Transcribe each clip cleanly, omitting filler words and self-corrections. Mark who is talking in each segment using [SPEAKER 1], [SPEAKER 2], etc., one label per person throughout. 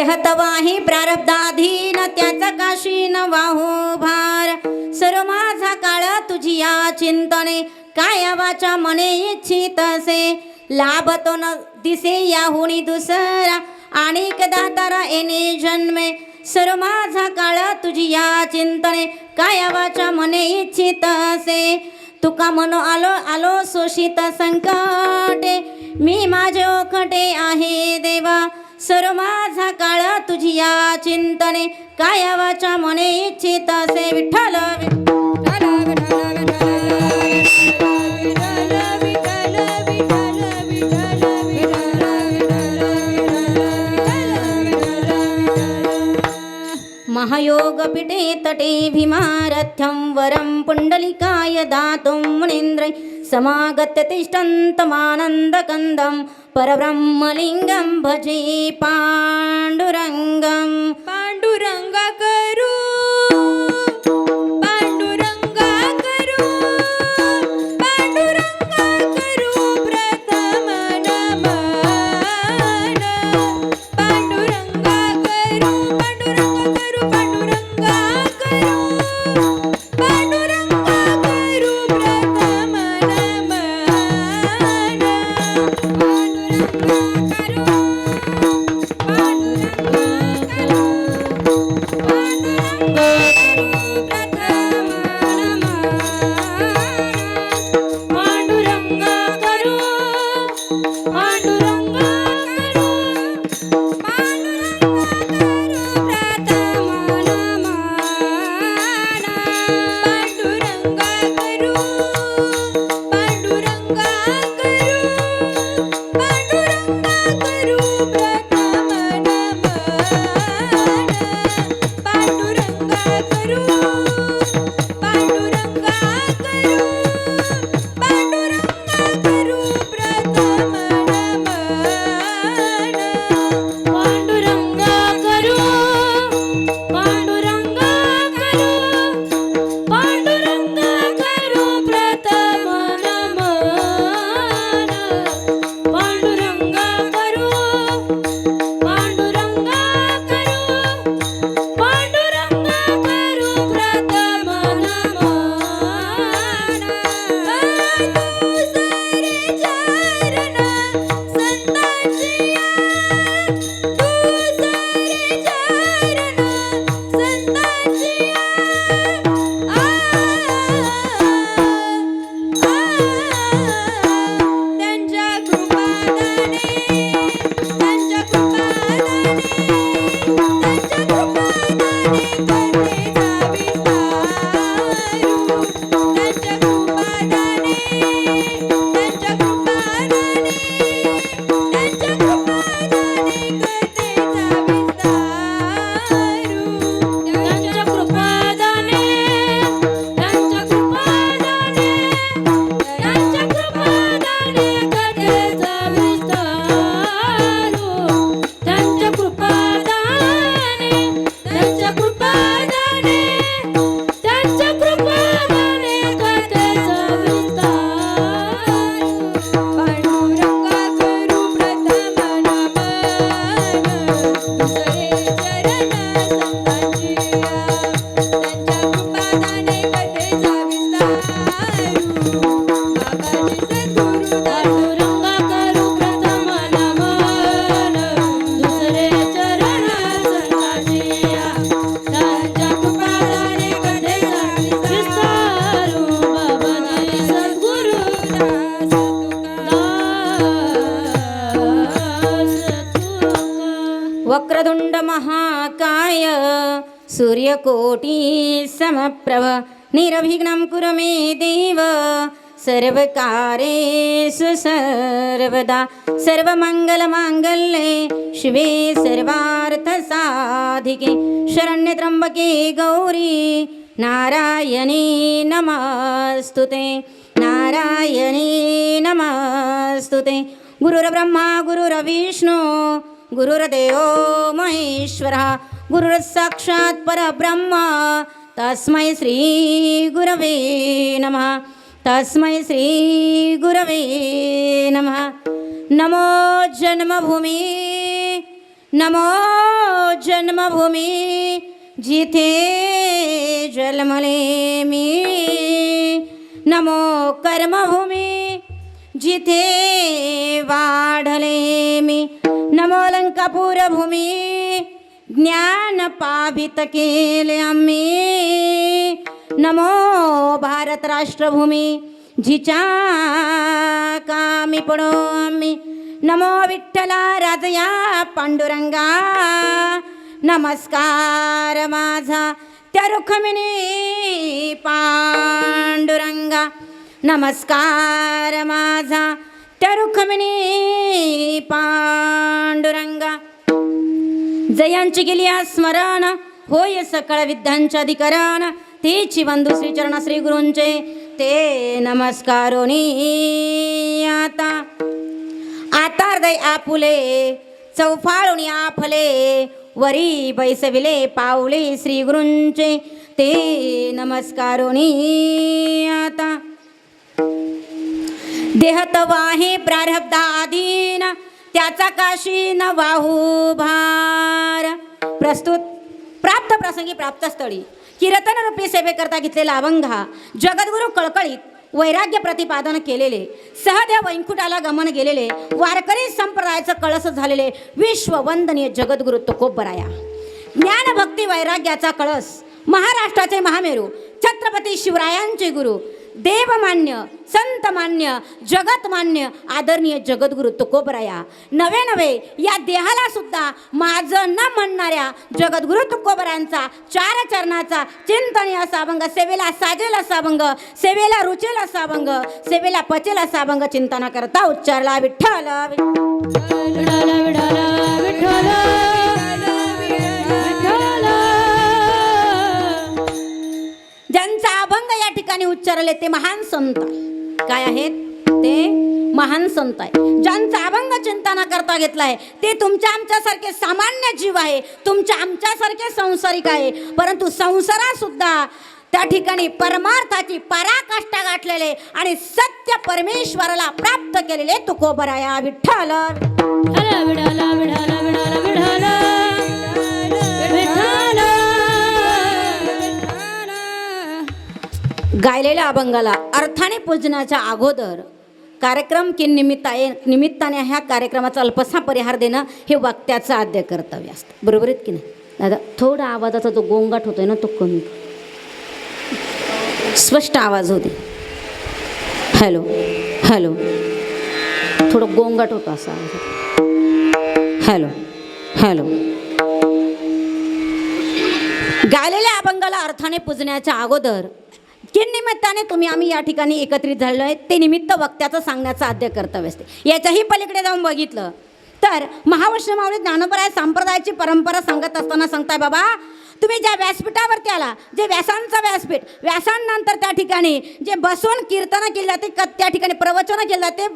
[SPEAKER 1] हतवाही प्रारब्धाधीन त्याचा काशी न वाहो भार. सर्व माझा काळ तुझी या चिंतने काय वाचा मने इच्छित असे. लाभतो न दिसे याहुनी दुसरा अनेक दातारा येणे जन्मे. सर्व माझा काळ तुझी या चिंतने काय वाचा मने इच्छित असे. तुका मनो आलो आलो शोषित संकटे मी माझे ओखटे आहे देवा. सर्व माझा काळ तुझी या चिंतने काय वाचा मने इच्छित असे. विठ्ठल महायोग पीठे तटे भीमारथ्यं वरं पुंडलिकाय दातुं मुनीन्द्रै समागत्य तिष्ठन्तमानन्दकन्दं परब्रह्मलिङ्गं भजे पाण्डुरङ्गं.
[SPEAKER 2] पांडुरंगा करू पांडुरंगा करू पांडुरंगा करू प्रथम नमन. पांडुरंगा करू पांडुरंगा करू पांडुरंगा करू प्रथम नमन.
[SPEAKER 1] वक्रतुंड महाकाय सूर्यकोटी समप्रभ निर्विघ्नं कुरु मे देव. सर्वकार्येषु सर्वदा सर्वमङ्गलमाङ्गल्ये शिवे सर्वार्थसाधिके शरण्ये त्र्यम्बके गौरी नारायणी नमस्तुते. नारायणी नमस्तुते. गुरुर्ब्रह्मा गुरुर्विष्णु गुरुर्देवो महेश्वरः गुरुर्साक्षात् परब्रह्म तस्मै श्री गुरवे नमः. तस्मै श्री गुरवे नमः. नमो जन्मभूमी नमो जन्मभूमी जिथे जन्मले मी, नमो कर्मभूमी जिथे वाढले मी, नमो लंकापूर भूमी ज्ञान पावित केले आम्ही, नमो भारत राष्ट्रभूमी जिच्या कामी पडो आम्ही, नमो विठ्ठला राजया पांडुरंगा, नमस्कार माझा त्या रुक्मिणी पांडुरंगा, नमस्कार माझा त्या रुक्मिणी पांडुरंगा. जयांची गेली स्मरण होय सकळ विद्यांच्या अधिकरण, तेची बंधू श्रीचरण श्री गुरूंचे ते नमस्कारोनी. आता हृदय आपुले चौफाळून आफले, वरी बैसविले पावले श्री गुरूंचे ते नमस्कारोनी. आता देहत वाहे प्रारब्धाधीन, त्याचा काशी न वाहू भार. प्रस्तुत प्राप्त प्रसंगी प्राप्त स्थळी कीर्तन रूपी सेवेकरता घेतलेला अभंग हा जगद्गुरु कळकळीत वैराग्य प्रतिपादन केलेले, सहदेव वैकुंठाला गमन गेलेले, वारकरी संप्रदायाचं कळस झालेले विश्ववंदनीय जगद्गुरु तुकोबराया. ज्ञान भक्ती वैराग्याचा कळस, महाराष्ट्राचे महामेरू छत्रपती शिवरायांचे गुरु, देवमान्य संतमान्य जगतमान्य आदरणीय जगद्गुरु तुकोबराया. नवे नवे या देहाला सुद्धा माझं न म्हणणाऱ्या जगद्गुरु तुकोबरायांचा चार चरणाचा चिंतनीय असा अभंग, सेवेला साजेल असा अभंग, सेवेला रुचेल असा अभंग, सेवेला पचेल असा अभंग चिंतना करता उच्चारला विठ्ठल
[SPEAKER 2] विठ्ठल विठ्ठल विठ्ठल.
[SPEAKER 1] ज्यांचा अभंग या ठिकाणी उच्चारले ते महान संत काय आहेत? ते महान संत आहे. ज्यांचा अभंग चिंतना करता घेतलाय ते तुमच्या आमच्यासारखे सामान्य जीव आहे, तुमच्या आमच्यासारखे संसारिक आहे, परंतु संसारात सुद्धा त्या ठिकाणी परमार्थाची पराकाष्ठा गाठलेले आणि सत्य परमेश्वराला प्राप्त केलेले तुकोबराया विठ्ठल
[SPEAKER 2] विठ्ठल विठ्ठल विठ्ठल विठ्ठल विठ्ठल.
[SPEAKER 1] गायलेल्या अभंगाला अर्थाने पूजनाच्या अगोदर कार्यक्रम की निमित्ताने ह्या कार्यक्रमाचा अल्पसा परिहार देणं हे वक्त्याचं आद्य कर्तव्य असतं. बरोबर आहेत की नाही दादा? थोडा आवाजाचा जो गोंगाट होतोय ना तो कमी, स्पष्ट आवाज होते. हॅलो हॅलो, थोडं गोंगाट होतं असा हॅलो हॅलो. गायलेल्या अभंगाला अर्थाने पूजण्याच्या अगोदर की निमित्ताने तुम्ही आम्ही या ठिकाणी एकत्रित झालेलो आहे ते निमित्त वक्त्याचं सांगण्याचं आद्य कर्तव्य असते. याच्याही पलीकडे जाऊन बघितलं तर महावैष्णव माऊली ज्ञानोबराय संप्रदायाची परंपरा सांगत असताना सांगताय, बाबा तुम्ही ज्या व्यासपीठावरती आला, जे व्यासांचं व्यासपीठ, व्यासांनंतर त्या ठिकाणी जे बसून कीर्तनं केली जाते, त्या ठिकाणी प्रवचनं केली जाते,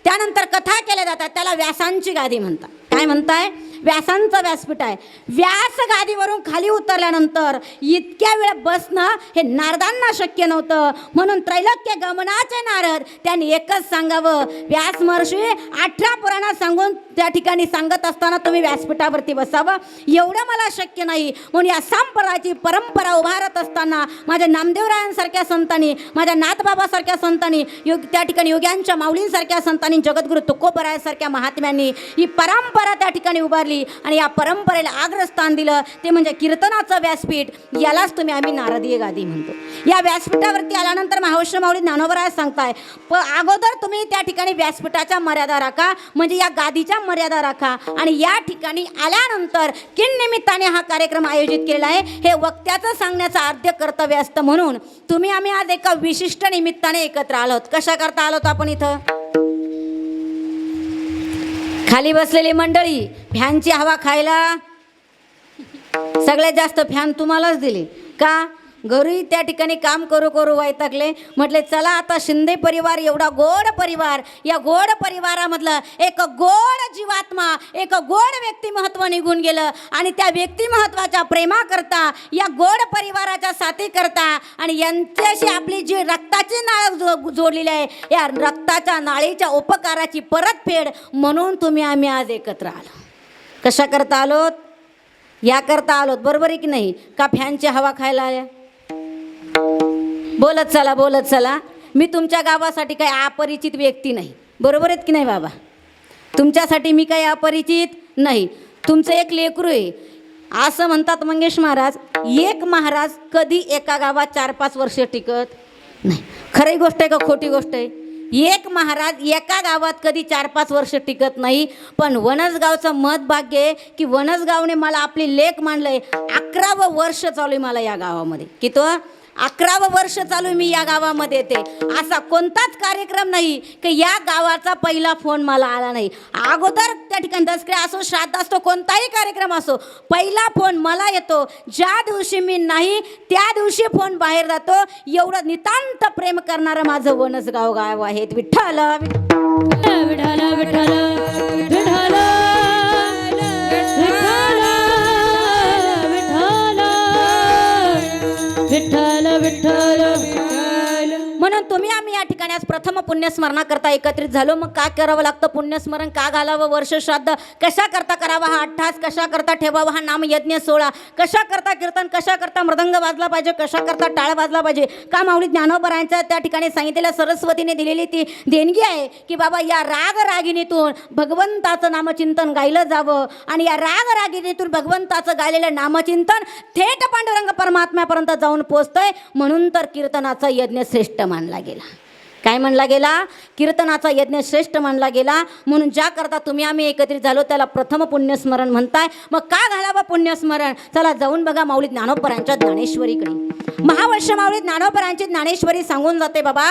[SPEAKER 1] त्यानंतर कथा केल्या जातात, त्याला व्यासांची गादी म्हणतात. काय म्हणताय? व्यासांचं व्यासपीठ आहे. व्यास गादीवरून खाली उतरल्यानंतर इतक्या वेळ बसणं हे नारदांना शक्य नव्हतं, म्हणून त्रैलोक्य गमनाचे नारद त्यांनी एकच सांगावं, व्यास महर्षी 18 पुराणात सांगून त्या ठिकाणी सांगत असताना तुम्ही व्यासपीठावरती बसावं, एवढं मला शक्य नाही. म्हणून या संप्रदायाची परंपरा उभारत असताना माझ्या नामदेवरायांसारख्या संतांनी, माझ्या नाथबाबासारख्या संतांनी, त्या ठिकाणी योग्यांच्या माऊलींसारख्या संतांनी, जगद्गुरु तुकोबरायासारख्या महात्म्यांनी ही परंपरा त्या ठिकाणी उभारली आणि या परंपरेला अग्रस्थान दिलं, ते म्हणजे कीर्तनाचं व्यासपीठ. यालाच तुम्ही आम्ही नारदीय गादी म्हणतो. या व्यासपीठावरती आल्यानंतर महावैष्णव माऊली ज्ञानोबराय सांगताय, अगोदर तुम्ही त्या ठिकाणी व्यासपीठाच्या मर्यादा राखा, म्हणजे या गादीच्या मर्यादा राखा, आणि या ठिकाणी आल्यानंतर किननिमित्ताने हा कार्यक्रम आयोजित केलेला आहे हे वक्त्याचं सांगण्याचं आद्य कर्तव्य असतं. म्हणून तुम्ही आम्ही आज एका विशिष्ट निमित्ताने एकत्र आलो आहोत. कशा करता आलोत आपण इथं? खाली बसलेली मंडळी फॅनची हवा खायला सगळ्यात जास्त फॅन तुम्हालाच दिले का? घरी त्या ठिकाणी काम करू करू वैतागले, म्हटले चला आता शिंदे परिवार एवढा गोड परिवार, या गोड परिवारामधलं एक गोड जीवात्मा, एक गोड व्यक्तिमत्व निघून गेलं आणि त्या व्यक्तिमत्वाच्या प्रेमाकरता, या गोड परिवाराच्या साथीकरता आणि यांच्याशी आपली जी रक्ताची नाळ जोडलेली आहे, या रक्ताच्या नाळीच्या उपकाराची परतफेड म्हणून तुम्ही आम्ही आज एकत्र आलो. कशा करता आलोत? या करता आलोत, बरोबर आहे की नाही? का फॅनची हवा खायला आल्या? बोलत चला. मी तुमच्या गावासाठी काही अपरिचित व्यक्ती नाही, बरोबर आहेत की नाही बाबा? तुमच्यासाठी मी काही अपरिचित नाही. तुमचं एक लेकरू आहे. असं म्हणतात मंगेश महाराज, एक महाराज कधी एका गावात 4-5 वर्ष टिकत नाही. खरी गोष्ट आहे का खोटी गोष्ट आहे? एक महाराज एका गावात कधी 4-5 वर्ष टिकत नाही. पण वनसगावचं मत भाग्य आहे की वनसगावने मला आपली लेक मांडलंय. 11वं वर्ष चालू आहे मला या गावामध्ये. की तो 11वं वर्ष चालू आहे मी या गावामध्ये येते. असा कोणताच कार्यक्रम नाही की या गावाचा पहिला फोन मला आला नाही. अगोदर त्या ठिकाणी दसरा असो, श्राद्ध असतो, कोणताही कार्यक्रम असो, पहिला फोन मला येतो. ज्या दिवशी मी नाही त्या दिवशी फोन बाहेर जातो. एवढं नितांत प्रेम करणारं माझं वनसगाव गाव आहे. विठ्ठल
[SPEAKER 2] विठ्ठल विठ्ठल विठ्ठल विठ्ठल विठ्ठल
[SPEAKER 1] म्हणून तुम्ही आम्ही या ठिकाणी आज प्रथम पुण्यस्मरणा करता एकत्रित झालो. मग काय करावं लागतं? पुण्यस्मरण का घालावं? वर्ष श्राद्ध कशा करता करावा? हा अट्टास कशा करता ठेवावा? हा नामयज्ञ सोहळा कशा करता? कीर्तन कशा करता? मृदंग वाजला पाहिजे, कशा करता टाळ वाजला पाहिजे? का माऊली ज्ञानोबरायांच्या त्या ठिकाणी सांगितलेल्या सरस्वतीने दिलेली ती देणगी आहे की बाबा या राग रागिणीतून भगवंताचं नामचिंतन गायलं जावं. आणि या राग रागिणीतून भगवंताचं गायलेलं नामचिंतन थेट पांडुरंग परमात्म्यापर्यंत जाऊन पोचतंय. म्हणून तर कीर्तनाचा यज्ञ श्रेष्ठ मानला गेला. काय म्हणला गेला? कीर्तनाचा यज्ञ श्रेष्ठ मानला गेला. म्हणून ज्या करता तुम्ही आम्ही एकत्रित झालो त्याला प्रथम पुण्यस्मरण म्हणताय. मग का घालावं पुण्यस्मरण? चला जाऊन बघा माऊली ज्ञानोबरांच्या ज्ञानेश्वरीकडे. महावर्ष माऊली ज्ञानोबरांची ज्ञानेश्वरी सांगून जाते बाबा,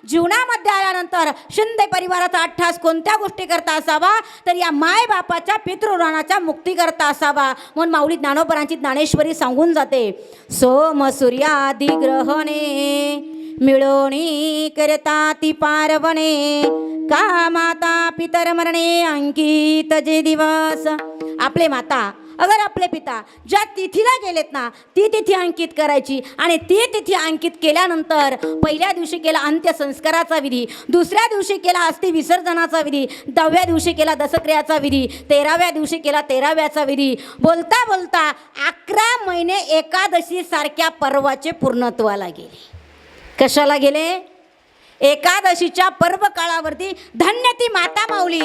[SPEAKER 1] जीवनामध्ये आल्यानंतर शिंदे परिवाराचा अट्ठास कोणत्या गोष्टी करता असावा? तर या माय बापाच्या पितृऋणाच्या मुक्ती करता असावा. म्हणून माऊली ज्ञानोबरांची ज्ञानेश्वरी सांगून जाते, सोम सूर्यादी ग्रहणे मिळोणी करता ती पारवणे, का माता पितर मरणे अंकित जे दिवस. आपले माता अगर आपले पिता ज्या तिथीला गेलेत ना ती तिथी अंकित करायची. आणि ती तिथी अंकित केल्यानंतर पहिल्या दिवशी केला अंत्यसंस्काराचा विधी, दुसऱ्या दिवशी केला अस्थि विसर्जनाचा विधी, 10व्या दिवशी केला दशक्रियाचा विधी, 13व्या दिवशी केला 13व्याचा विधी. बोलता बोलता 11 महिने एकादशी सारख्या पर्वाचे पूर्णत्वाला गेले. कशाला गेले? एकादशीच्या पर्व काळावरती. धन्य ती माता माऊली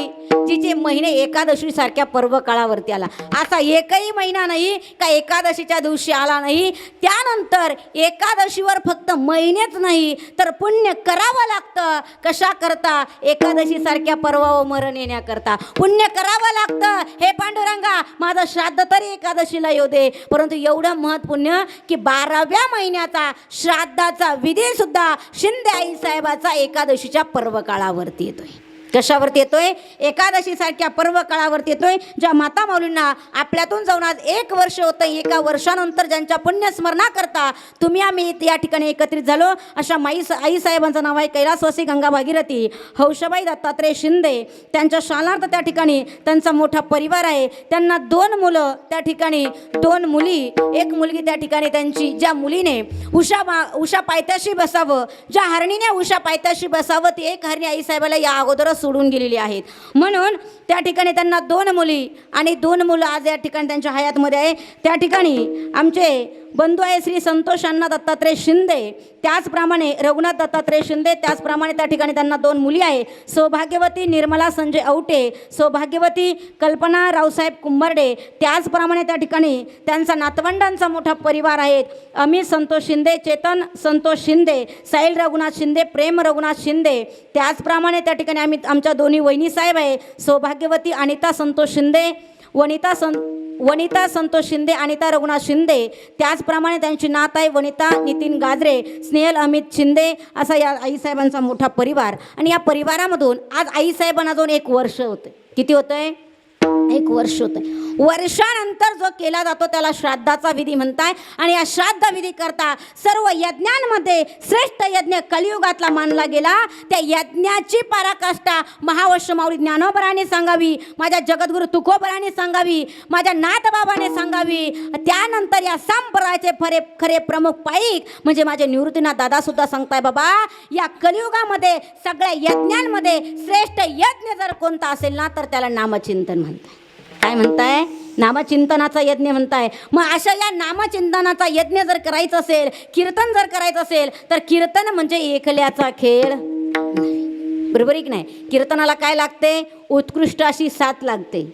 [SPEAKER 1] जिचे महिने एकादशी सारख्या पर्व काळावरती आला. असा एकही महिना नाही का एकादशीच्या दिवशी आला नाही. त्यानंतर एकादशीवर फक्त महिनेच नाही तर पुण्य करावं लागतं. कशा करता? एकादशी सारख्या पर्वावर मरण येण्याकरता पुण्य करावं लागतं. हे पांडुरंगा माझं श्राद्ध तरी एकादशीला येऊ दे. परंतु एवढं महत् पुण्य की 12व्या महिन्याचा श्राद्धाचा विधी सुद्धा शिंदे आई साहेबाचा एकादशीच्या पर्व काळावरती येतोय. कशावरती येतोय? एकादशी सारख्या पर्व काळावरती येतोय. ज्या माता माऊलींना आपल्यातून जाऊन आज 1 वर्ष होतं. 1 वर्षानंतर ज्यांच्या पुण्यस्मरणा करता तुम्ही आम्ही या ठिकाणी एकत्रित झालो. अशा आई साहेबांचं नाव आहे कैलासवासी गंगा भागीरथी हौशबाई दत्तात्रय शिंदे. त्यांच्या शालार्थ त्या ठिकाणी त्यांचा मोठा परिवार आहे. त्यांना 2 मुलं त्या ठिकाणी, 2 मुली, 1 मुलगी त्या ठिकाणी त्यांची. ज्या मुलीने उषा पायथ्याशी बसावं, ज्या हरणीने उषा पायथ्याशी बसावं ती एक हरणी आई साहेबाला या अगोदर सोडून गेलेली आहेत. म्हणून त्या ठिकाणी त्यांना 2 मुली आणि 2 मुलं आज या ठिकाणी त्यांच्या हयातमध्ये आहे. त्या ठिकाणी आमचे बंधू आहे श्री संतोष अण्णा दत्तात्रय शिंदे, त्याचप्रमाणे रघुनाथ दत्तात्रय शिंदे, त्याचप्रमाणे त्या ठिकाणी त्यांना 2 मुली आहे. सौभाग्यवती निर्मला संजय औटे, सौभाग्यवती कल्पना रावसाहेब कुंभारडे. त्याचप्रमाणे त्या ठिकाणी त्यांचा नातवंडांचा मोठा परिवार आहेत. अमित संतोष शिंदे, चेतन संतोष शिंदे, साहिल रघुनाथ शिंदे, प्रेम रघुनाथ शिंदे. त्याचप्रमाणे त्या ठिकाणी आमच्या दोन्ही वहिनी साहेब आहे. सौभाग्यवती अनिता संतोष शिंदे, वनिता संतोष शिंदे, अनिता रघुनाथ शिंदे. त्याचप्रमाणे त्यांची नात आहे वनिता नितीन गाजरे, स्नेहल अमित शिंदे. असा या आईसाहेबांचा मोठा परिवार. आणि या परिवारामधून आज आईसाहेबांना जाऊन 1 वर्ष होते. किती होतं आहे? 1 वर्ष होतं. वर्षानंतर जो केला जातो त्याला श्राद्धाचा विधी म्हणताय. आणि या श्राद्ध विधी करता सर्व यज्ञांमध्ये श्रेष्ठ यज्ञ कलियुगातला मानला गेला. त्या यज्ञाची पराकाष्ठा महावर्ष माऊली ज्ञानोबराने सांगावी, माझ्या जगद्गुरु तुकोबराने सांगावी, माझ्या नाथबाबाने सांगावी. त्यानंतर या संप्रदायाचे खरे प्रमुख पाईक म्हणजे माझे निवृत्तीनाथ दादा सुद्धा सांगताय, बाबा या कलियुगामध्ये सगळ्या यज्ञांमध्ये श्रेष्ठ यज्ञ जर कोणता असेल ना तर त्याला नामचिंतन म्हणतात. काय म्हणताय? नामचिंतनाचा यज्ञ म्हणताय. मग अशा या नामचिंतनाचा यज्ञ जर करायचं असेल, कीर्तन जर करायचं असेल, तर कीर्तन म्हणजे एकल्याचा खेळ नाही. बरोबर आहे की नाही? कीर्तनाला काय लागते? उत्कृष्ट अशी साथ लागते.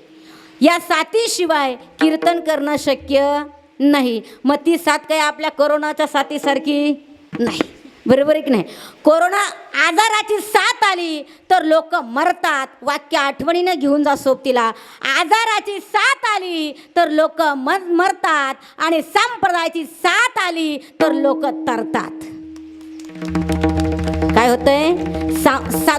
[SPEAKER 1] या साथीशिवाय कीर्तन करणं शक्य नाही. मग ती साथ काय आपल्या कोरोनाच्या साथीसारखी नाही. बरोबर आहे की नाही? कोरोना आजाराची साथ आली तर लोक मरतात. वाक्य आठवणीनं घेऊन जा सोबतीला. आजाराची साथ आली तर लोक मरतात आणि संप्रदायाची साथ आली तर लोक तरतात. काय होतंय?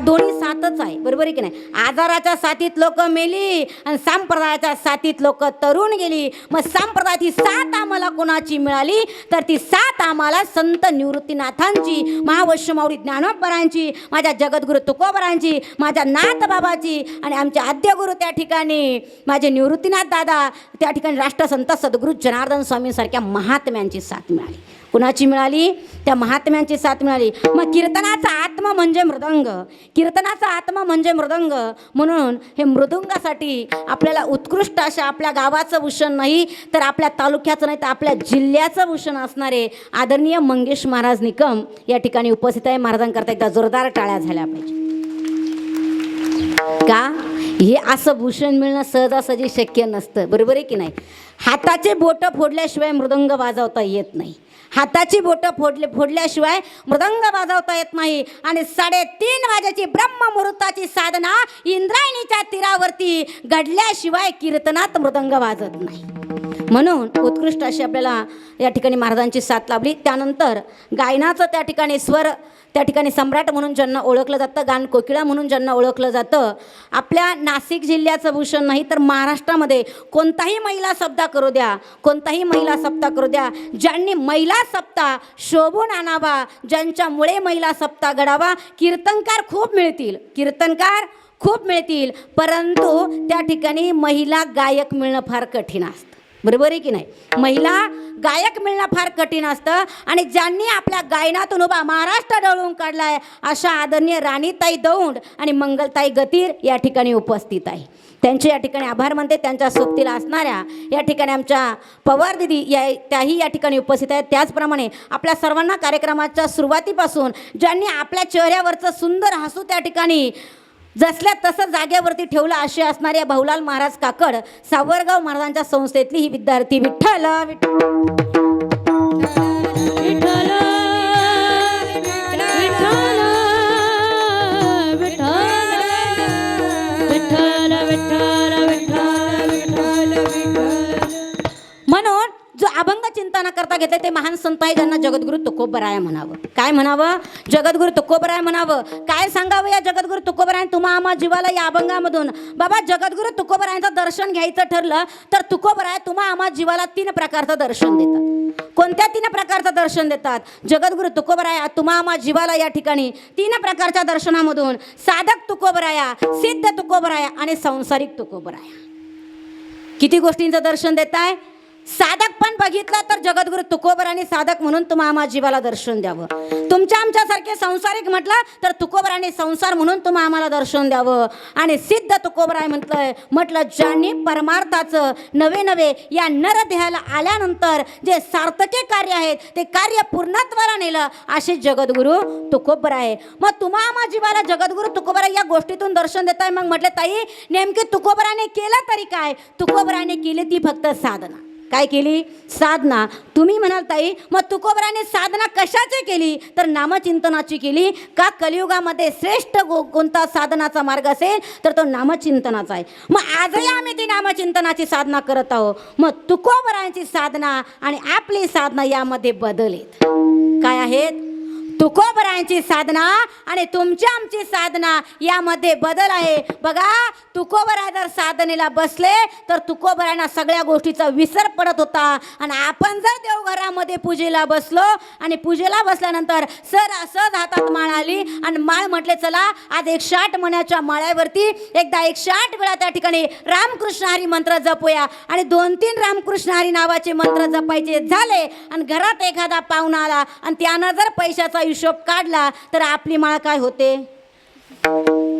[SPEAKER 1] दोन्ही साथच आहे. बरोबर आहे की नाही? आजाराच्या साथीत लोक मेली आणि संप्रदायाच्या साथीत लोक तरुण गेली. मग संप्रदायाची साथ आम्हाला कोणाची मिळाली? तर ती साथ आम्हाला संत निवृत्तीनाथांची, महावैष्णवमाऊली ज्ञानोबरांची, माझ्या जगद्गुरु तुकोबरांची, माझ्या नाथबाबाची आणि आमचे आद्यगुरु त्या ठिकाणी माझे निवृत्तीनाथ दादा, त्या ठिकाणी राष्ट्रसंत सद्गुरू जनार्दन स्वामींसारख्या महात्म्यांची साथ मिळाली. कुणाची मिळाली? त्या महात्म्यांची साथ मिळाली. मग कीर्तनाचा आत्मा म्हणजे मृदंग. कीर्तनाचा आत्मा म्हणजे मृदंग. म्हणून हे मृदुंगासाठी आपल्याला उत्कृष्ट अशा आपल्या गावाचं भूषण नाही तर आपल्या तालुक्याचं नाही तर आपल्या जिल्ह्याचं भूषण असणारे आदरणीय मंगेश महाराज निकम या ठिकाणी उपस्थित आहे. महाराजांकरता एकदा जोरदार टाळ्या झाल्या पाहिजे. का? हे असं भूषण मिळणं सहजासहजी शक्य नसतं. बरोबर आहे की नाही? हाताचे बोटं फोडल्याशिवाय मृदंग वाजवता येत नाही. हाताची बोटं फोडल्याशिवाय मृदंग वाजवता येत नाही. आणि 3:30 वाजेची ब्रह्ममुहूर्ताची साधना इंद्रायणीच्या तीरावरती घडल्याशिवाय कीर्तनात मृदंग वाजत नाही. म्हणून उत्कृष्ट अशी आपल्याला या ठिकाणी महाराजांची साथ लाभली. त्यानंतर गायनाचं त्या ठिकाणी स्वर, त्या ठिकाणी सम्राट म्हणून ज्यांना ओळखलं जातं, गान कोकिळा म्हणून ज्यांना ओळखलं जातं, आपल्या नाशिक जिल्ह्याचं भूषण नाही तर महाराष्ट्रामध्ये कोणताही महिला सप्ताह करू द्या, कोणताही महिला सप्ताह करू द्या, ज्यांनी महिला सप्ताह शोभून आणावा, ज्यांच्यामुळे महिला सप्ताह घडावा, कीर्तनकार खूप मिळतील, कीर्तनकार खूप मिळतील, परंतु त्या ठिकाणी महिला गायक मिळणं फार कठीण असतं. बरोबर आहे की नाही? महिला गायक मिळणं फार कठीण असतं. आणि ज्यांनी आपल्या गायनातून उभा महाराष्ट्र डळवून काढला आहे अशा आदरणीय राणीताई दौंड आणि मंगलताई गतीर या ठिकाणी उपस्थित आहे. त्यांचे या ठिकाणी आभार मानते. त्यांच्या सोबतीला असणाऱ्या या ठिकाणी आमच्या पवार दिदी त्याही या ठिकाणी उपस्थित आहेत. त्याचप्रमाणे आपल्या सर्वांना कार्यक्रमाच्या सुरुवातीपासून ज्यांनी आपल्या चेहऱ्यावरचं सुंदर हसू त्या ठिकाणी जसल्या तसं जागेवरती ठेवलं असे असणारे भाऊलाल महाराज काकड, सावरगाव महाराजांच्या संस्थेतली ही विद्यार्थी. विठ्ठल म्हणून जो अभंग चिंतन करता घेतले ते महान संत आहे ज्यांना जगद्गुरु तुकोबराय म्हणावं. काय म्हणावं? जगद्गुरु तुकोबराय म्हणावं. काय सांगावं या जगद्गुरु तुकोबराय तुम्हा आम्हा जीवाला या अभंगामधून? बाबा, जगद्गुरु तुकोबरायांचं दर्शन घ्यायचं ठरलं तर तुकोबराय तुम्हा आम्हा जीवाला 3 प्रकारचं दर्शन देतात. कोणत्या 3 प्रकारचं दर्शन देतात? जगद्गुरु तुकोबराया तुम्हा आम्हा जीवाला या ठिकाणी 3 प्रकारच्या दर्शनामधून साधक तुकोबराया, सिद्ध तुकोबराया आणि सांसारिक तुकोबराया. किती गोष्टींचं दर्शन देताय? साधक पण बघितलं तर जगद्गुरु तुकोबराने साधक म्हणून तुम्हा आम्हा जीवाला दर्शन द्यावं. तुमच्या आमच्यासारखे संसारिक म्हटलं तर तुकोबराने संसार म्हणून तुम्हा आम्हाला दर्शन द्यावं. आणि सिद्ध तुकोबराय म्हटलं ज्यांनी परमार्थाचं नवे या नरदेहाला आल्यानंतर जे सार्थके कार्य आहेत ते कार्य पूर्णत्वाला नेलं असे जगद्गुरु तुकोबराय. मग तुम्हा आम्हा जीवाला जगद्गुरु तुकोबराय या गोष्टीतून दर्शन देताय. मग म्हटलं ताई, नेमके तुकोबराने केलं तरी काय? तुकोबराने केली ती फक्त साधना. काय केली? साधना. तुम्ही म्हणाल ताई, मग तुकोबराने साधना कशाची केली? तर नामचिंतनाची केली. का? कलियुगामध्ये श्रेष्ठ कोणता साधनाचा मार्ग असेल तर तो नामचिंतनाचा आहे. मग आजही आम्ही ती नामचिंतनाची साधना करत आहोत. मग तुकोबरांची साधना आणि आपली साधना यामध्ये बदल आहेत. काय आहेत? तुकोबरायांची साधना आणि तुमची आमची साधना यामध्ये बदल आहे. बघा, तुकोबराय जर साधनेला बसले तर तुकोबरायांना सगळ्या गोष्टीचा विसर पडत होता. आणि आपण जर देवघरामध्ये पूजेला बसलो आणि पूजेला बसल्यानंतर सहज हातात माळ आली आणि माळ म्हटले चला आज 108 मण्याच्या माळ्यावरती एकदा 108 वेळा त्या ठिकाणी रामकृष्ण हरी मंत्र जपूया. आणि 2-3 रामकृष्ण हरी नावाचे मंत्र जपायचे झाले आणि घरात एखादा पाहुणा आला आणि त्यानं जर पैशाचा हिशोब काढला तर आपली माळ काय होते?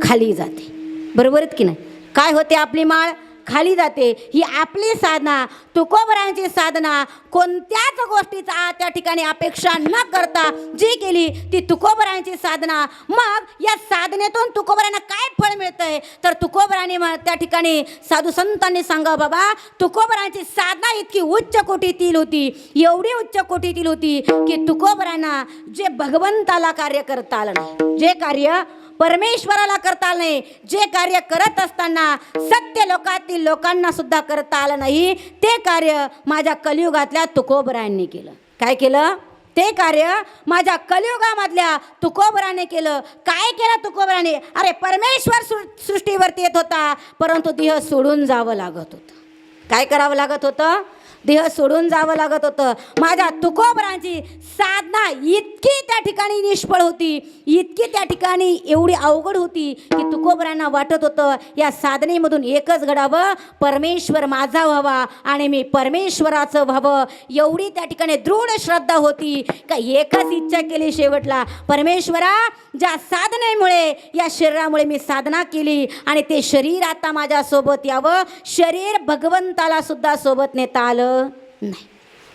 [SPEAKER 1] खाली जाते. बरोबर आहेत की नाही? काय होते? आपली माळ खाली जाते. ही आपली साधना, तुकोबरायांची साधना कोणत्याच गोष्टीचा त्या ठिकाणी अपेक्षा न करता जी केली ती तुकोबरायांची साधना. मग या साधनेतून तुकोबरायांना काय फळ मिळतंय तर तुकोबरायांनी त्या ठिकाणी साधू संतांनी सांगा बाबा तुकोबरायांची साधना इतकी उच्च कोटीतील होती, एवढी उच्च कोटीतील होती की तुकोबरायांना जे भगवंताला कार्य करता आलं नाही, जे कार्य परमेश्वराला करता आलं नाही, जे कार्य करत असताना सत्य लोकातील लोकांना सुद्धा करता आलं नाही, ते कार्य माझ्या कलियुगातल्या तुकोबरायांनी केलं. काय केलं? ते कार्य माझ्या कलियुगामधल्या तुकोबराने केलं. काय केलं तुकोबराने? अरे परमेश्वर सृष्टीवरती येत होता, परंतु देह सोडून जावं लागत होतं. काय करावं लागत होतं? देह सोडून जावं लागत होतं. माझ्या तुकोबरांची साधना इतकी त्या ठिकाणी निष्फळ होती, इतकी त्या ठिकाणी एवढी अवघड होती की तुकोबरांना वाटत होतं या साधनेमधून एकच घडावं, परमेश्वर माझा व्हावा आणि मी परमेश्वराचं व्हावं. एवढी त्या ठिकाणी दृढ श्रद्धा होती का एकच इच्छा केली शेवटला, परमेश्वरा ज्या साधनेमुळे या शरीरामुळे मी साधना केली आणि ते शरीर आता माझ्यासोबत यावं, शरीर भगवंताला सुद्धा सोबत नेता आलं नाही.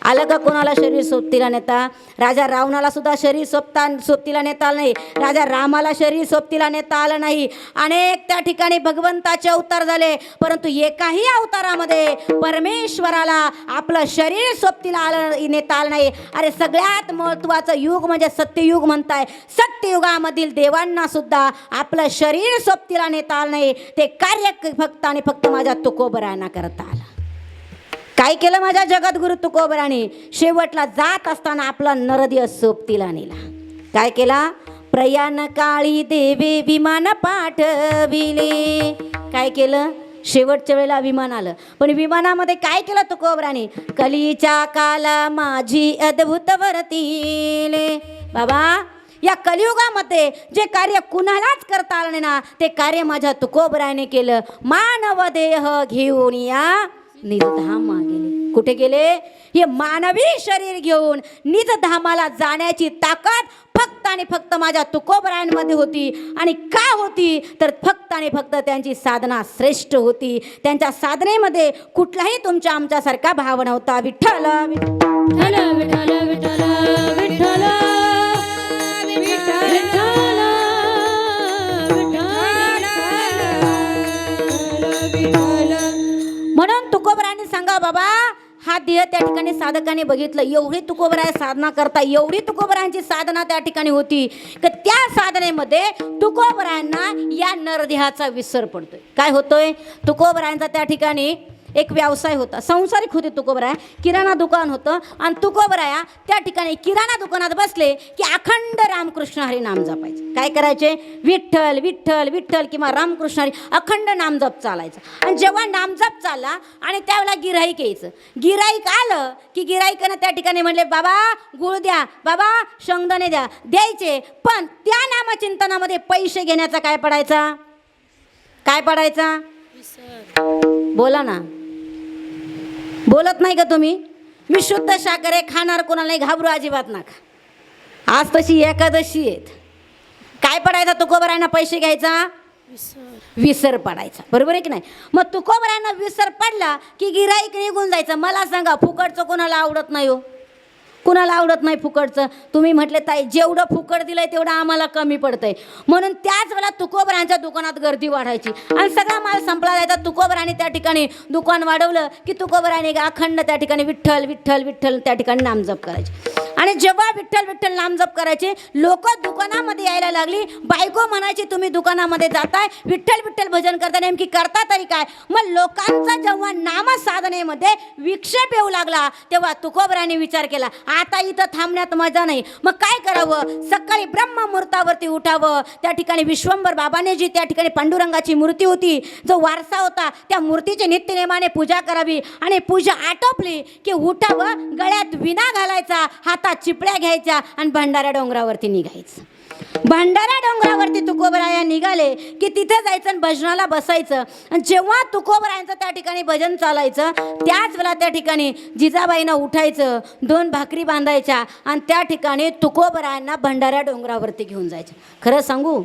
[SPEAKER 1] आलं का कोणाला शरीर सोबतीला नेता? राजा रावणाला सुद्धा शरीर सोबतीला नेता आलं नाही, राजा रामाला शरीर सोबतीला नेता आलं नाही. अनेक त्या ठिकाणी भगवंताचे अवतार झाले, परंतु एकाही अवतारामध्ये परमेश्वराला आपलं शरीर सोबतीला नेता आलं नाही. अरे सगळ्यात महत्त्वाचं युग म्हणजे सत्ययुग म्हणताय, सत्ययुगामधील देवांना सुद्धा आपलं शरीर सोबतीला नेता आलं नाही. ते कार्य फक्त आणि फक्त माझ्या तुकोबरायांना करता आलं. काय केलं माझ्या जगद्गुरु तुकोबराने? शेवटला जात असताना आपला नरदेह सोबतीला नेला. काय केला? प्रयाण काळी देवे विमान पाठविले. काय केलं? शेवटच्या वेळेला विमान आलं, पण विमानामध्ये काय केलं तुकोबराने? कलीच्या काला माझी अद्भुत वर्तीले. बाबा या कलियुगामध्ये जे कार्य कुणालाच करता आलं नाही ना, ते कार्य माझ्या तुकोबराने केलं. मानव देह घेऊन या निजधामा गेले. कुठे गेले? हे मानवी शरीर घेऊन निजधामाला जाण्याची ताकद फक्त आणि फक्त माझ्या तुकोबरायांमध्ये होती. आणि का होती तर फक्त आणि फक्त त्यांची साधना श्रेष्ठ होती. त्यांच्या साधनेमध्ये कुठलाही तुमच्या आमच्यासारखा भाव नव्हता. विठ्ठल
[SPEAKER 2] विठ्ठल विठ्ठल विठ्ठल विठ्ठल
[SPEAKER 1] म्हणून तुकोबरायांनी सांगा बाबा हा देह त्या ठिकाणी साधकाने बघितलं, एवढी तुकोबराय साधना करता, एवढी तुकोबरायांची साधना त्या ठिकाणी होती की त्या साधनेमध्ये तुकोबरायांना या नरदेहाचा विसर पडतोय. काय होतोय? तुकोबरायांचा त्या ठिकाणी एक व्यवसाय होता, संसारिक होते तुकोबराया. किराणा दुकान होतं आणि तुकोबराया त्या ठिकाणी किराणा दुकानात बसले की अखंड रामकृष्ण हरी नाम जपायचे. काय करायचे? विठ्ठल विठ्ठल विठ्ठल किंवा रामकृष्ण हरी अखंड नामजप चालायचं. आणि जेव्हा नामजप चालला आणि त्यावेळेला गिऱ्हाईक यायचं, गिऱ्हाईक आलं की गिऱ्हाईकानं त्या ठिकाणी म्हणले बाबा गुळ द्या, बाबा शेंगदाणे द्या, द्यायचे. पण त्या नामचिंतनामध्ये पैसे घेण्याचा काय पडायचा? काय पडायचा? बोला ना, बोलत नाही का तुम्ही? मी शुद्ध शाकाहारी खाणार, कोणाला नाही, घाबरू अजिबात नका. आज तशी एकादशी आहेत. काय पडायचा तुकोबरायांना? पैसे घ्यायचा विसर पडायचा. बरोबर आहे की नाही? मग तुकोबरायांना विसर पडला की गिऱ्हाईक निघून जायचं. मला सांगा फुकटचं कोणाला आवडत नाही हो? कुणाला आवडत नाही फुकटचं? तुम्ही म्हटले ताई जेवढं फुकट दिलंय तेवढं आम्हाला कमी पडतंय, म्हणून त्याच वेळेला तुकोबरायांच्या दुकानात गर्दी वाढायची आणि सगळा माल संपला जायचा. तुकोबरायांनी त्या ठिकाणी दुकान वाढवलं की तुकोबरायांनी अखंड त्या ठिकाणी विठ्ठल विठ्ठल विठ्ठल त्या ठिकाणी नामजप करायचे. आणि जेव्हा विठ्ठल विठ्ठल नामजप करायचे लोक दुकानामध्ये यायला लागली. बायको म्हणायची तुम्ही दुकानामध्ये जाताय विठ्ठल विठ्ठल भजन करता, नेमकी करता तरी काय? मग लोकांचा जेव्हा नामसाधनेमध्ये विक्षेप येऊ लागला तेव्हा तुकोबरायांनी विचार केला आता इथं थांबण्यात मजा नाही. मग काय करावं? सकाळी ब्रह्ममुहूर्तावरती उठावं. त्या ठिकाणी विश्वंभर बाबाने जी त्या ठिकाणी पांडुरंगाची मूर्ती होती, जो वारसा होता, त्या मूर्तीची नित्यनेमाने पूजा करावी. आणि पूजा आटोपली की उठावं, गळ्यात विणा घालायचा, हातात चिपळ्या घ्यायच्या आणि भंडारा डोंगरावरती निघायचं. भंडारा डोंगरावरती तुकोबराया निघाले की तिथं जायचं आणि भजनाला बसायचं. आणि जेव्हा तुकोबरायांचं त्या ठिकाणी भजन चालायचं त्याच वेळेला त्या ठिकाणी जिजाबाईंना उठायचं, 2 भाकरी बांधायच्या आणि त्या ठिकाणी तुकोबरायांना भंडारा डोंगरावरती घेऊन जायचं. खरं सांगू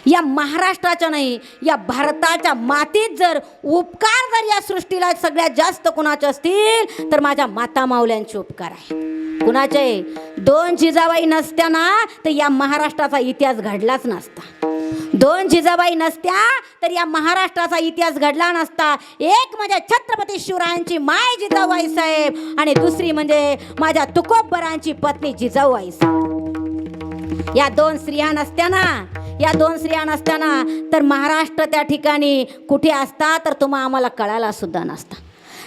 [SPEAKER 1] या महाराष्ट्राच्या नाही, या भारताच्या मातीत जर उपकार जर या सृष्टीला सगळ्यात जास्त कुणाचे असतील तर माझ्या माता माऊल्यांचे उपकार आहे. कुणाचे? 2 जिजाबाई नसत्या ना तर या महाराष्ट्राचा इतिहास घडलाच नसता. 2 जिजाबाई नसत्या तर या महाराष्ट्राचा इतिहास घडला नसता. एक म्हणजे छत्रपती शिवरायांची माय जिजाबाई साहेब आणि दुसरी म्हणजे माझ्या तुकोबरांची पत्नी जिजाऊबाई साहेब. या 2 स्त्रिया नसत्या ना, या 2 स्त्रिया नसताना तर महाराष्ट्र त्या ठिकाणी कुठे असता तर तुम्हा आम्हाला कळायला सुद्धा नसता.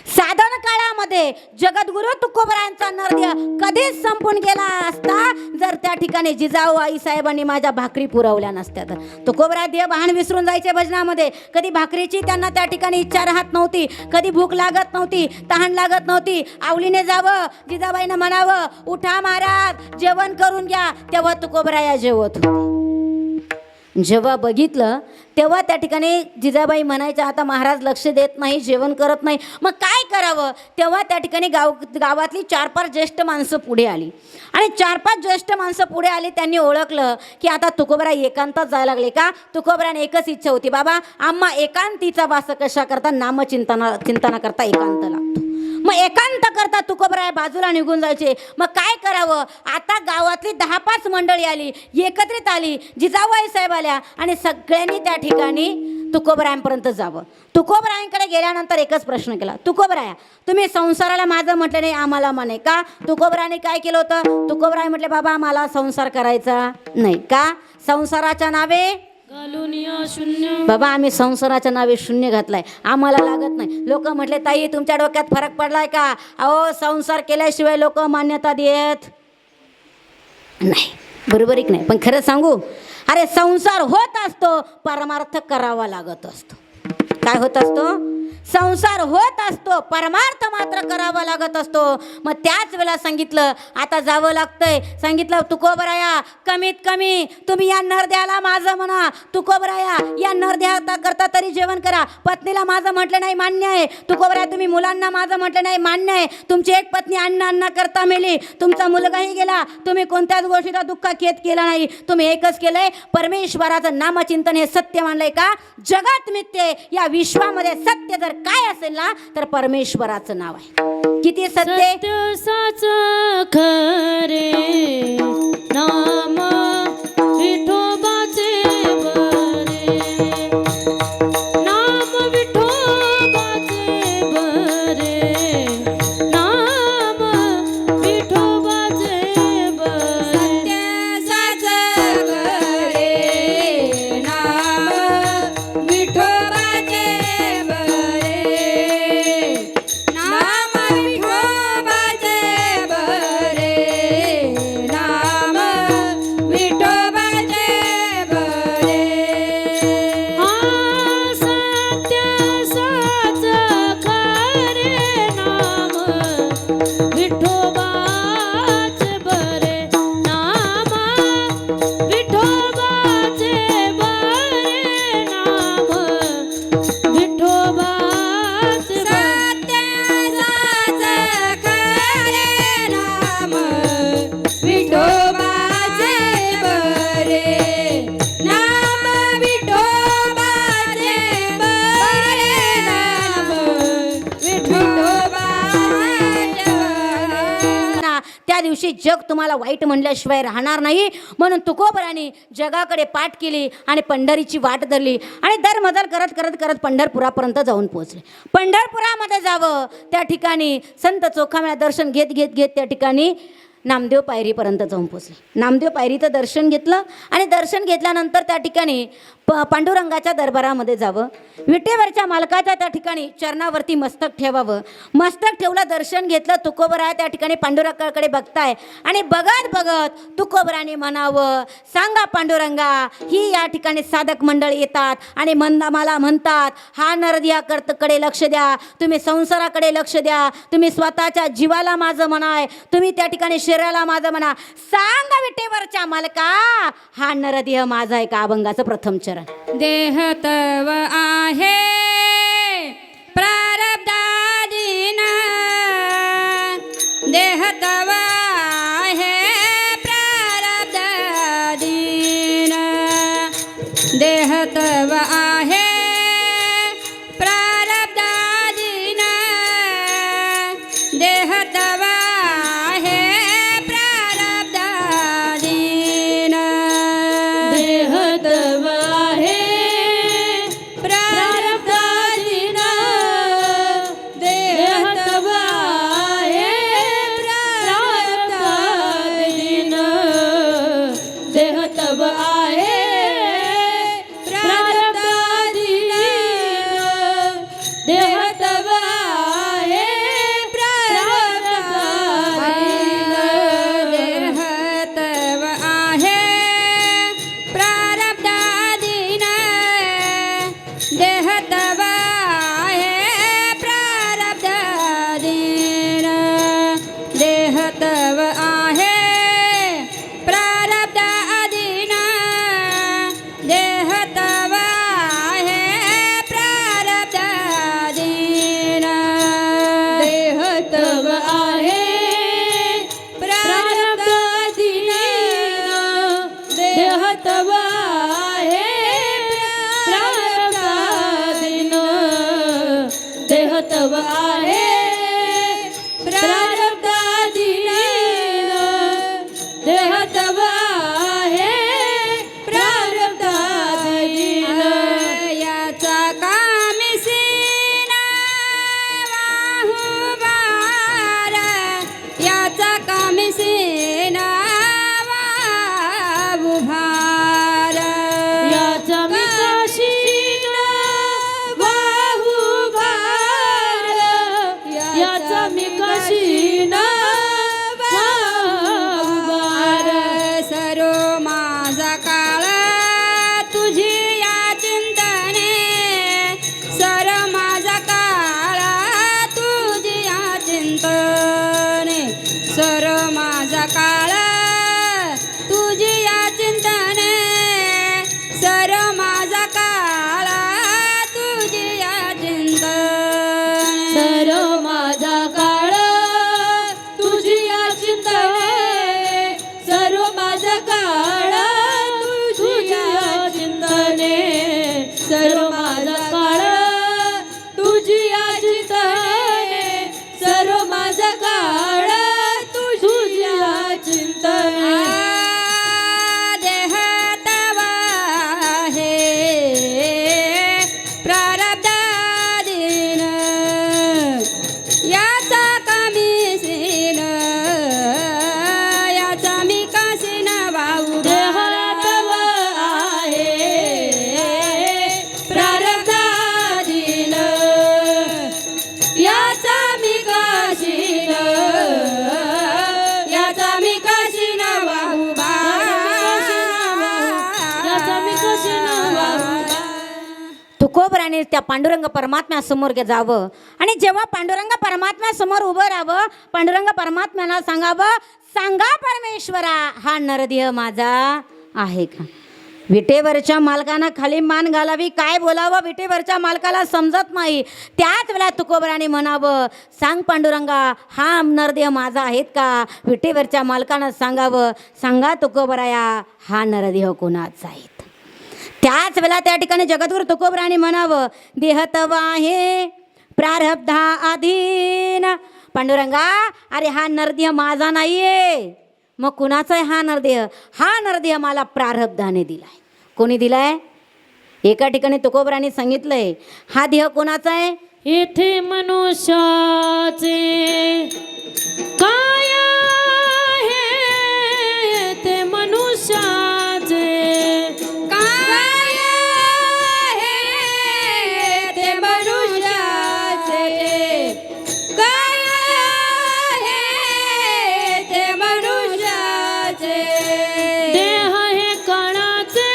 [SPEAKER 1] साधन काळामध्ये जगद्गुरु तुकोबरायांचा नरदेह कधीच संपून गेला असता जर त्या ठिकाणी जिजाऊ आई साहेबांनी माझ्या भाकरी पुरवल्या नसत्या तर. तुकोबराय देह वाहन विसरून जायचे भजनामध्ये. कधी भाकरीची त्यांना त्या ठिकाणी इच्छा राहत नव्हती, कधी भूक लागत नव्हती, तहान लागत नव्हती. आवलीने जावं, जिजाबाईनं म्हणावं उठा महाराज जेवण करून घ्या, तेव्हा तुकोबराया जेवत. जेव्हा बघितलं तेव्हा त्या ठिकाणी जिजाबाई म्हणायच्या आता महाराज लक्ष देत नाही, जेवण करत नाही, मग काय करावं. तेव्हा त्या ठिकाणी गावातली 4-5 ज्येष्ठ माणसं पुढे आली आणि 4-5 ज्येष्ठ माणसं पुढे आली. त्यांनी ओळखलं की आता तुकोबराय एकांतात जायला लागले का. तुकोबराने एकच इच्छा होती, बाबा आम्हा एकांतीचा वास कशा करता, चिंतना करता एकांत लागतो. मग एकांत करता तुकोबराय बाजूला निघून जायचे. मग काय करावं. आता गावातली 10-5 मंडळी आली, एकत्रित आली, जिजाबाई साहेब आल्या आणि सगळ्यांनी त्या ठिकाणी तुकोबरायांपर्यंत जावं. तुकोबरायांकडे गेल्यानंतर एकच प्रश्न केला, तुकोबराया तुम्ही संसाराला माझं म्हटलं नाही, आम्हाला म्हणे का. तुकोबरायाने काय केलं होतं. तुकोबराय म्हटले बाबा मला संसार करायचा नाही का. संसाराच्या नावे
[SPEAKER 2] शून्य.
[SPEAKER 1] बाबा आम्ही संसाराच्या नावे शून्य घातलाय, आम्हाला लागत नाही. लोक म्हटले ताई तुमच्या डोक्यात फरक पडलाय का. अहो संसार केल्याशिवाय लोक मान्यता देत नाही. बरोबर एक नाही, पण खरं सांगू, अरे संसार होत असतो, परमार्थ करावा लागत असतो. काय होत असतो. संसार होत असतो, परमार्थ मात्र करावा लागत असतो. मग त्याच वेळेला सांगितलं आता जावं लागतंय. सांगितलं तुकोबराया कमीत कमी तुम्ही या नरदेहाला माझं म्हणा. तुकोबराया या नरदेहा करता तरी जेवण करा. पत्नीला माझं म्हटलं नाही मान्य आहे. तुकोबराया तुम्ही मुलांना माझं म्हटलं नाही मान्य आहे. तुमची एक पत्नी अण्णा करता मेली, तुमचा मुलगाही गेला, तुम्ही कोणत्याच गोष्टीचा दुःख खेद केला नाही. तुम्ही एकच केलंय, परमेश्वराचं नामचिंतन हे सत्य मानलंय का. जगात मिथ्य या विश्वामध्ये सत्य जर काय असेल ना तर परमेश्वराचं नाव आहे. किती सत्य.
[SPEAKER 2] सत्य साच खरे नाम विठोबाचे बरे. नाम विठोबाचे बरे. नाम विठोबाचे बरे.
[SPEAKER 1] साच खरे नाम विठोबाचे दिवशी जग तुम्हाला वाईट म्हणल्याशिवाय राहणार नाही. म्हणून तुकोबराने जगाकडे पाठ केली आणि पंढरीची वाट धरली आणि दरमजल करत करत करत पंढरपुरापर्यंत जाऊन पोहोचले. पंढरपुरामध्ये जावं त्या ठिकाणी संत चोखामेळा दर्शन घेत घेत घेत त्या ठिकाणी नामदेव पायरीपर्यंत जाऊन पोचले. नामदेव पायरीचं दर्शन घेतलं आणि दर्शन घेतल्यानंतर त्या ठिकाणी पांडुरंगाच्या दरबारामध्ये जावं. विटेवरच्या मालकाच्या त्या ठिकाणी चरणावरती मस्तक ठेवावं. मस्तक ठेवलं, दर्शन घेतलं. तुकोबराय त्या ठिकाणी पांडुरंगाकडे बघताय आणि बघत बघत तुकोबराने म्हणावं, सांगा पांडुरंगा ही या ठिकाणी साधक मंडळी येतात आणि मला म्हणतात हा नरदेहाकडे लक्ष द्या, तुम्ही संसाराकडे लक्ष द्या, तुम्ही स्वतःच्या जीवाला माझं म्हणाय, तुम्ही त्या ठिकाणी शरीराला माझं म्हणा. सांगा विटेवरच्या मालका हा नरदेह माझा आहे का. अभंगाचं प्रथम चरण.
[SPEAKER 2] देह तव आहे प्रारब्धाधीन. देह तव आहे प्रारब्धाधीन.
[SPEAKER 1] तुकोबराने त्या पांडुरंग परमात्म्यासमोर जावं आणि जेव्हा पांडुरंग परमात्म्यासमोर उभं राहावं, पांडुरंग परमात्म्याला सांगावं, सांगा परमेश्वरा हा नरदेह माझा आहे का. विटेवरच्या मालकानं खाली मान घालावी, काय बोलावं विटेवरच्या मालकाला समजत नाही. त्याच वेळा तुकोबराने म्हणावं, सांग पांडुरंगा हा नरदेह माझा आहेत का. विटेवरच्या मालकानं सांगावं, सांगा तुकोबराया हा नरदेह कोणाचा आहेत. त्याच वेळा त्या ठिकाणी जगद्गुरु तुकोबराने म्हणावं, देह तव आहे प्रारब्धा अधीन. पांडुरंगा अरे हा नरदेह माझा नाहीये, मग कुणाचा आहे हा नरदेह. हा नरदेह मला प्रारब्धाने दिलाय. कोणी दिलाय. एका ठिकाणी तुकोबराने सांगितलंय हा देह कोणाचा आहे.
[SPEAKER 2] येथे मनुष्याचे काय आहे, येथे मनुष्याचे काय आहे, येथे मनुष्याचे काय आहे, येथे मनुष्याचे देह हे कणाचे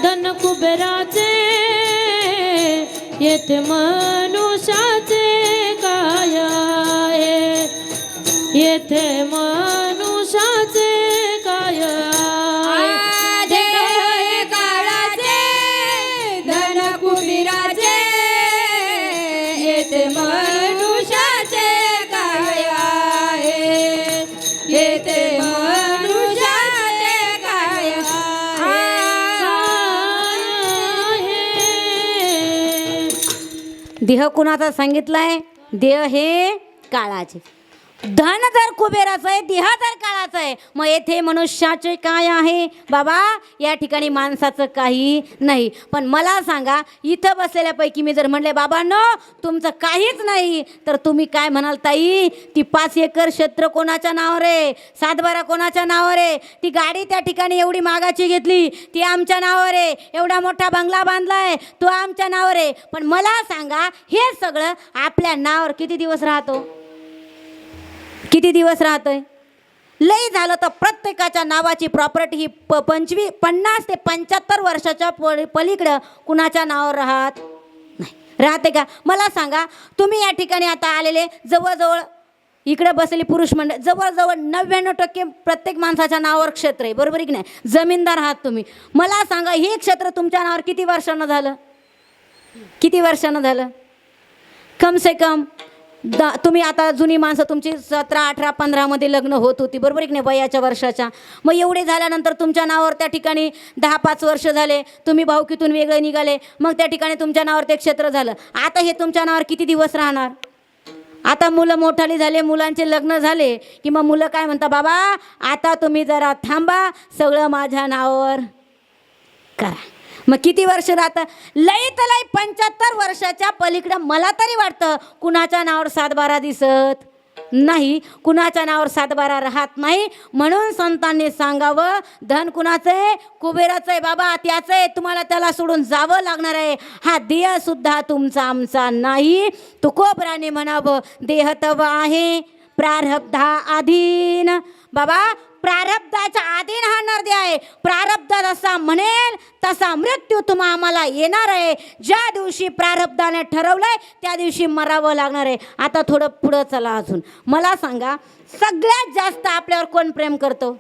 [SPEAKER 2] धन कुबेराचे, येथे मनुष्याचे काय आहे, येथे मनुष्याचे काय आहे. देह हे काळाचे धन कुबेराचे, येथे मनुष्याचे काय आहे, येथे मनुष्याचे काय आहे.
[SPEAKER 1] देह कुणाचा सांगितलाय. देह हे काळाचे, धन जर कुबेराचं आहे, देह जर काळाचं आहे, मग येथे मनुष्याचे काय आहे. बाबा या ठिकाणी माणसाचं काही नाही. पण मला सांगा इथं बसलेल्यापैकी मी जर म्हणले बाबांनो तुमचं काहीच नाही, तर तुम्ही काय म्हणाल ताई. ती 5 एकर क्षेत्र कोणाच्या नावावर आहे, 7-12 कोणाच्या नावावर आहे, ती गाडी त्या ठिकाणी एवढी मागाची घेतली ती आमच्या नावावर आहे, एवढा मोठा बंगला बांधलाय तो आमच्या नावावर आहे. पण मला सांगा हे सगळं आपल्या नावावर किती दिवस राहतो, किती दिवस राहतोय. लई झालं तर प्रत्येकाच्या नावाची प्रॉपर्टी ही 50 ते 75 वर्षाच्या पलीकडं कुणाच्या नावावर राहत नाही. राहते का. मला सांगा तुम्ही या ठिकाणी आता आलेले जवळजवळ इकडे बसलेली पुरुष मंडळ जवळजवळ 99% प्रत्येक माणसाच्या नावावर क्षेत्र आहे, बरोबर आहे की नाही. जमीनदार आहात तुम्ही. मला सांगा हे क्षेत्र तुमच्या नावावर किती वर्षानं झालं, किती वर्षानं झालं. कम से कम तुम्ही आता जुनी माणसं तुमची 17, 18, 15 लग्न होत होती, बरोबर आहे की नाही, वयाच्या वर्षाच्या. मग एवढे झाल्यानंतर तुमच्या नावावर त्या ठिकाणी 10-5 वर्ष झाले, तुम्ही भाऊकीतून वेगळे निघाले, मग त्या ठिकाणी तुमच्या नावावर ते क्षेत्र झालं. आता हे तुमच्या नावावर किती दिवस राहणार. आता मुलं मोठाली झाले, मुलांचे लग्न झाले की मग मुलं काय म्हणतात, बाबा आता तुम्ही जरा थांबा, सगळं माझ्या नावावर करा. मग किती वर्ष राहतं. लई तर लई 75 वर्षाच्या पलीकडं मला तरी वाटतं कुणाच्या नावावर 7-12 दिसत नाही, कुणाच्या नावावर 7-12 राहत नाही. म्हणून संतांनी सांगावं धन कुणाचं आहे, कुबेराचं आहे. बाबा त्याचं आहे, तुम्हाला त्याला सोडून जावं लागणार आहे. हा देह सुद्धा तुमचा आमचा नाही. तुकोबराने म्हणावं देह तव आहे प्रारब्धा अधीन. बाबा प्रारब्धाच्या अधीन हा नरदेह आहे. प्रारब्ध जसा म्हणेल तसा मृत्यू तुम्हा आम्हाला येणार आहे. ज्या दिवशी प्रारब्धाने ठरवलंय त्या दिवशी मरावं लागणार आहे. आता थोडं पुढं चला अजून. मला सांगा सगळ्यात जास्त आपल्यावर कोण प्रेम करतो.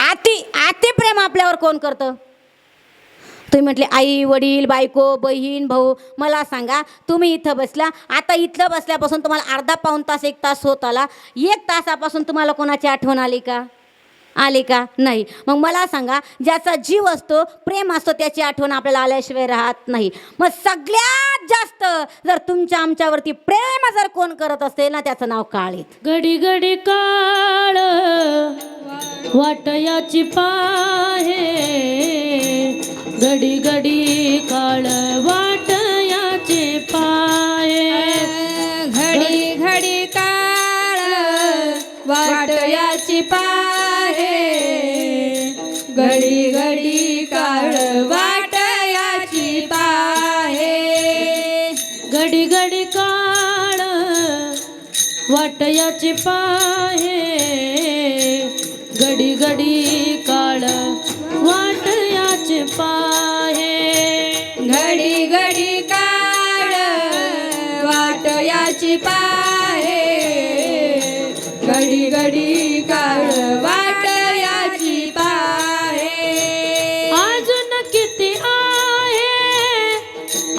[SPEAKER 1] अति प्रेम आपल्यावर कोण करतं. तुम्ही म्हटले आई वडील बायको बहीण भाऊ. मला सांगा तुम्ही इथं बसला, आता इथलं बसल्यापासून तुम्हाला अर्धा पाऊण तास 1 तास होत आला, 1 तासापासून तुम्हाला कोणाची आठवण आली का, आली का नाही. मग मला सांगा ज्याचा जीव असतो प्रेम असतो त्याची आठवण आपल्याला आल्याशिवाय राहत नाही. मग सगळ्यात जास्त जर तुमच्या आमच्यावरती प्रेम जर कोण करत असेल ना त्याचं नाव काळीत.
[SPEAKER 2] घडी घडी काळ वाटयाची पाहे, घडी घडी काळ वाटयाचे पाये, घडी घडी काळ वाटयाची पाहे, घडी घडी काळ वाटयाची पाहे, घडी घडी काळ वाटयाची पाहे, घडी घडी काळ वाटयाचे पाहे. घडी काळ वाट याची पाहे अजून किती आहे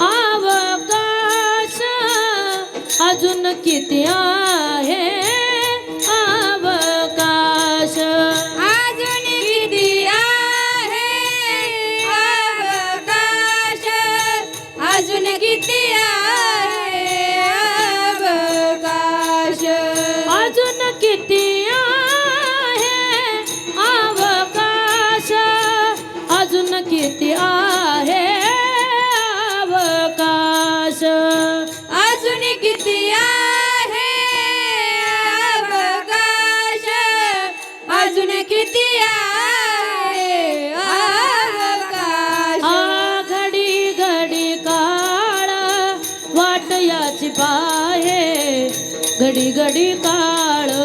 [SPEAKER 2] अवकाश अजून किती आहे अवकाश अजून किती आहे अवकाश अजून किती आहे अवकाश अजून किती आहे अवकाश अजून किती आहे अवकाश अजून किती आहे अवकाश अजून किती आहे अवकाश घडी घडी काळ वाट याची पाहे घडी घडी काळ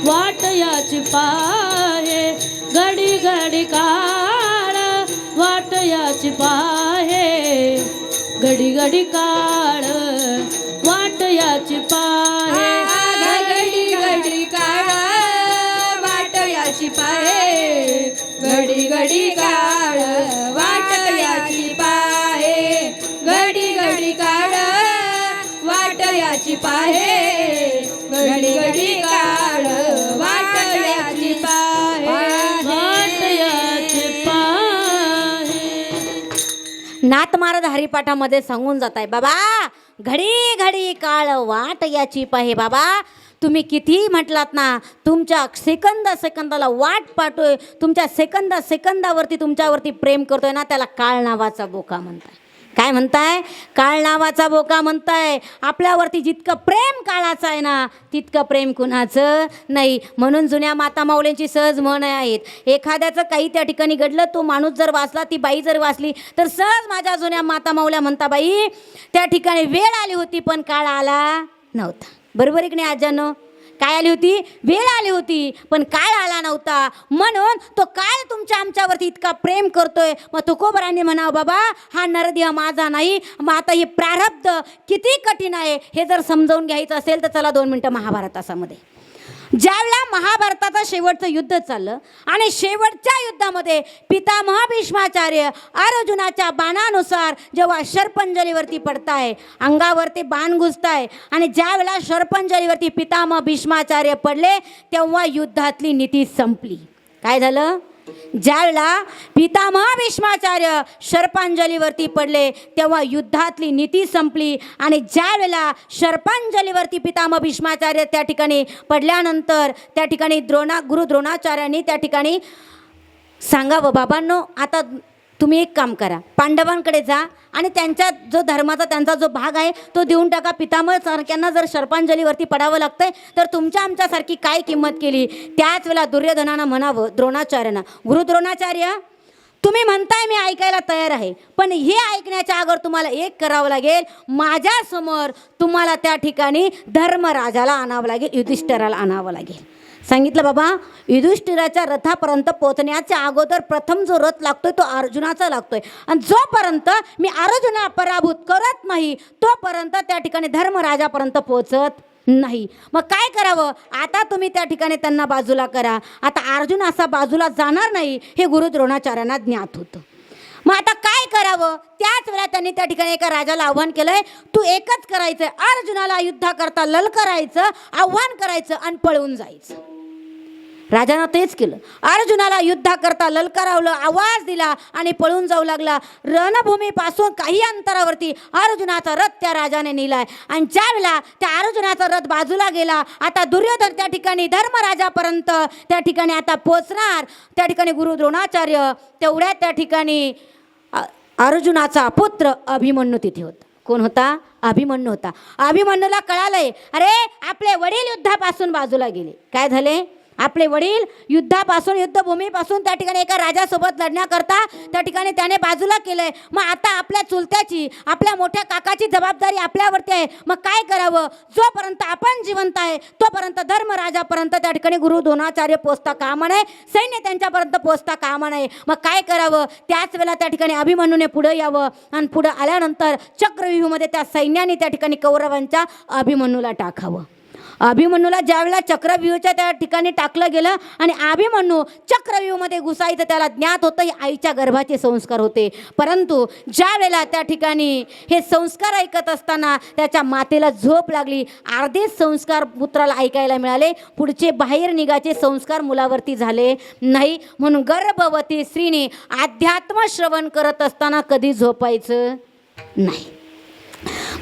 [SPEAKER 2] वाट याची पाहे घडी घडी काळ वाट याची पाहे घडी घडी काळ वाट याची पाहे घडी घडी काळ वाट याची पाहे घडी घडी काळ वाट याची पाहे घडी घडी काळ वाट याची पाहे घडी घडी काळ वाट याची पाहे वाट याची पाहे
[SPEAKER 1] नाथ महाराज हरिपाठामध्ये सांगून जात आहे बाबा घडी घडी काळ वाट याची पाहे बाबा तुम्ही कितीही म्हटलात ना तुमच्या सेकंदाला वाट पाहतोय तुमच्या सेकंदावरती तुमच्यावरती प्रेम करतोय ना त्याला काळ नावाचा बोका म्हणताय काय म्हणताय काळ नावाचा बोका म्हणताय आपल्यावरती जितकं प्रेम काळाचं आहे ना तितकं प्रेम कुणाचं नाही म्हणून जुन्या माता माऊलींची सहज म्हण आहेत एखाद्याचं काही त्या ठिकाणी घडलं तो माणूस जर वाचला ती बाई जर वाचली तर सहज माझ्या जुन्या माता माऊल्या म्हणता बाई त्या ठिकाणी वेळ आली होती पण काळ आला नव्हता बरोबर आहे की नाही आज्यानो काय आली होती वेळ आली होती पण काळ आला नव्हता म्हणून तो काळ तुमच्या आमच्यावरती इतका प्रेम करतोय मग तुकोबरांनी म्हणावं बाबा हा नरदेह माझा नाही मग आता हे प्रारब्ध किती कठीण आहे हे जर समजावून घ्यायचं असेल तर चला 2 मिनटं महाभारतामध्ये ज्यावेळेला महाभारताचं शेवटचं युद्ध चाललं आणि शेवटच्या युद्धामध्ये पितामह भीष्माचार्य अर्जुनाच्या बाणानुसार जेव्हा शर्पंजलीवरती पडताय अंगावरती बाण घुसताय आणि ज्यावेळेला शर्पंजलीवरती पितामह भीष्माचार्य पडले तेव्हा युद्धातली नीती संपली काय झालं ज्यावेळेला पितामह भीष्माचार्य शर्पांजलीवरती पडले तेव्हा युद्धातली नीती संपली आणि ज्यावेळेला शर्पांजलीवरती पितामह भीष्माचार्य त्या ठिकाणी पडल्यानंतर त्या ठिकाणी गुरु द्रोणाचार्यांनी त्या ठिकाणी सांगावं बाबांनो आता तुम्ही एक काम करा पांडवांकडे जा आणि त्यांच्या जो धर्माचा त्यांचा जो भाग आहे तो देऊन टाका पितामह सारख्यांना जर शर्पांजलीवरती पडावं लागतंय तर तुमच्या आमच्यासारखी काय किंमत केली त्याच वेळेला दुर्योधनानं म्हणावं द्रोणाचार्यांना गुरु द्रोणाचार्य तुम्ही म्हणताय मी ऐकायला तयार आहे पण हे ऐकण्याच्या अगोदर तुम्हाला एक करावं लागेल माझ्यासमोर तुम्हाला त्या ठिकाणी धर्मराजाला आणावं लागेल युधिष्ठिराला आणावं लागेल सांगितलं बाबा युधिष्ठिराच्या रथापर्यंत पोहोचण्याच्या अगोदर प्रथम जो रथ लागतोय तो अर्जुनाचा लागतोय आणि जोपर्यंत मी अर्जुना पराभूत करत नाही तोपर्यंत त्या ठिकाणी धर्मराजापर्यंत पोहोचत नाही मग काय करावं आता तुम्ही त्या ठिकाणी त्यांना बाजूला करा आता अर्जुन असा बाजूला जाणार नाही हे गुरु द्रोणाचार्यांना ज्ञात होतं मग आता काय करावं त्याच वेळा त्यांनी त्या ठिकाणी एका राजाला आव्हान केलंय तू एकच करायचं अर्जुनाला युद्धाकरता ललकरायचं आव्हान करायचं आणि पळून जायचं राजानं तेच केलं अर्जुनाला युद्धाकरता ललकारावलं आवाज दिला आणि पळून जाऊ लागला रणभूमीपासून काही अंतरावरती अर्जुनाचा रथ त्या राजाने नेलाय आणि ज्यावेळेला त्या अर्जुनाचा रथ बाजूला गेला आता दुर्योधन त्या ठिकाणी धर्मराजापर्यंत त्या ठिकाणी आता पोचणार त्या ठिकाणी गुरु द्रोणाचार्य तेवढ्या त्या ठिकाणी अर्जुनाचा पुत्र अभिमन्यू तिथे होता कोण होता अभिमन्यू होता अभिमन्यूला कळालंय अरे आपले वडील युद्धापासून बाजूला गेले काय झाले आपले वडील युद्धापासून युद्धभूमीपासून त्या ठिकाणी एका राजासोबत लढण्याकरता त्या ठिकाणी त्याने बाजूला केलंय मग आता आपल्या चुलत्याची आपल्या मोठ्या काकाची जबाबदारी आपल्यावरती आहे मग काय करावं जोपर्यंत आपण जिवंत आहे तोपर्यंत धर्मराजापर्यंत त्या ठिकाणी गुरु द्रोणाचार्य पोचता कामा नये सैन्य त्यांच्यापर्यंत पोचता कामा नये मग काय करावं त्याच वेळेला त्या ठिकाणी अभिमन्यूने पुढे यावं आणि पुढे आल्यानंतर चक्रव्यूहामध्ये त्या सैन्याने त्या ठिकाणी कौरवांच्या अभिमन्यूला टाकावं अभिमन्यूला ज्यावेळेला चक्रव्यूहाच्या त्या ठिकाणी टाकलं गेलं आणि अभिमन्यू चक्रव्यूहामध्ये घुसायचं त्याला ज्ञात होतं, हे आईच्या गर्भाचे संस्कार होते. परंतु ज्या वेळेला त्या ठिकाणी हे संस्कार ऐकत असताना त्याच्या मातेला झोप लागली. अर्धेच संस्कार पुत्राला ऐकायला मिळाले, पुढचे बाहेर निघायचे संस्कार मुलावरती झाले नाही. म्हणून गर्भवती स्त्रीने अध्यात्म श्रवण करत असताना कधी झोपायचं नाही.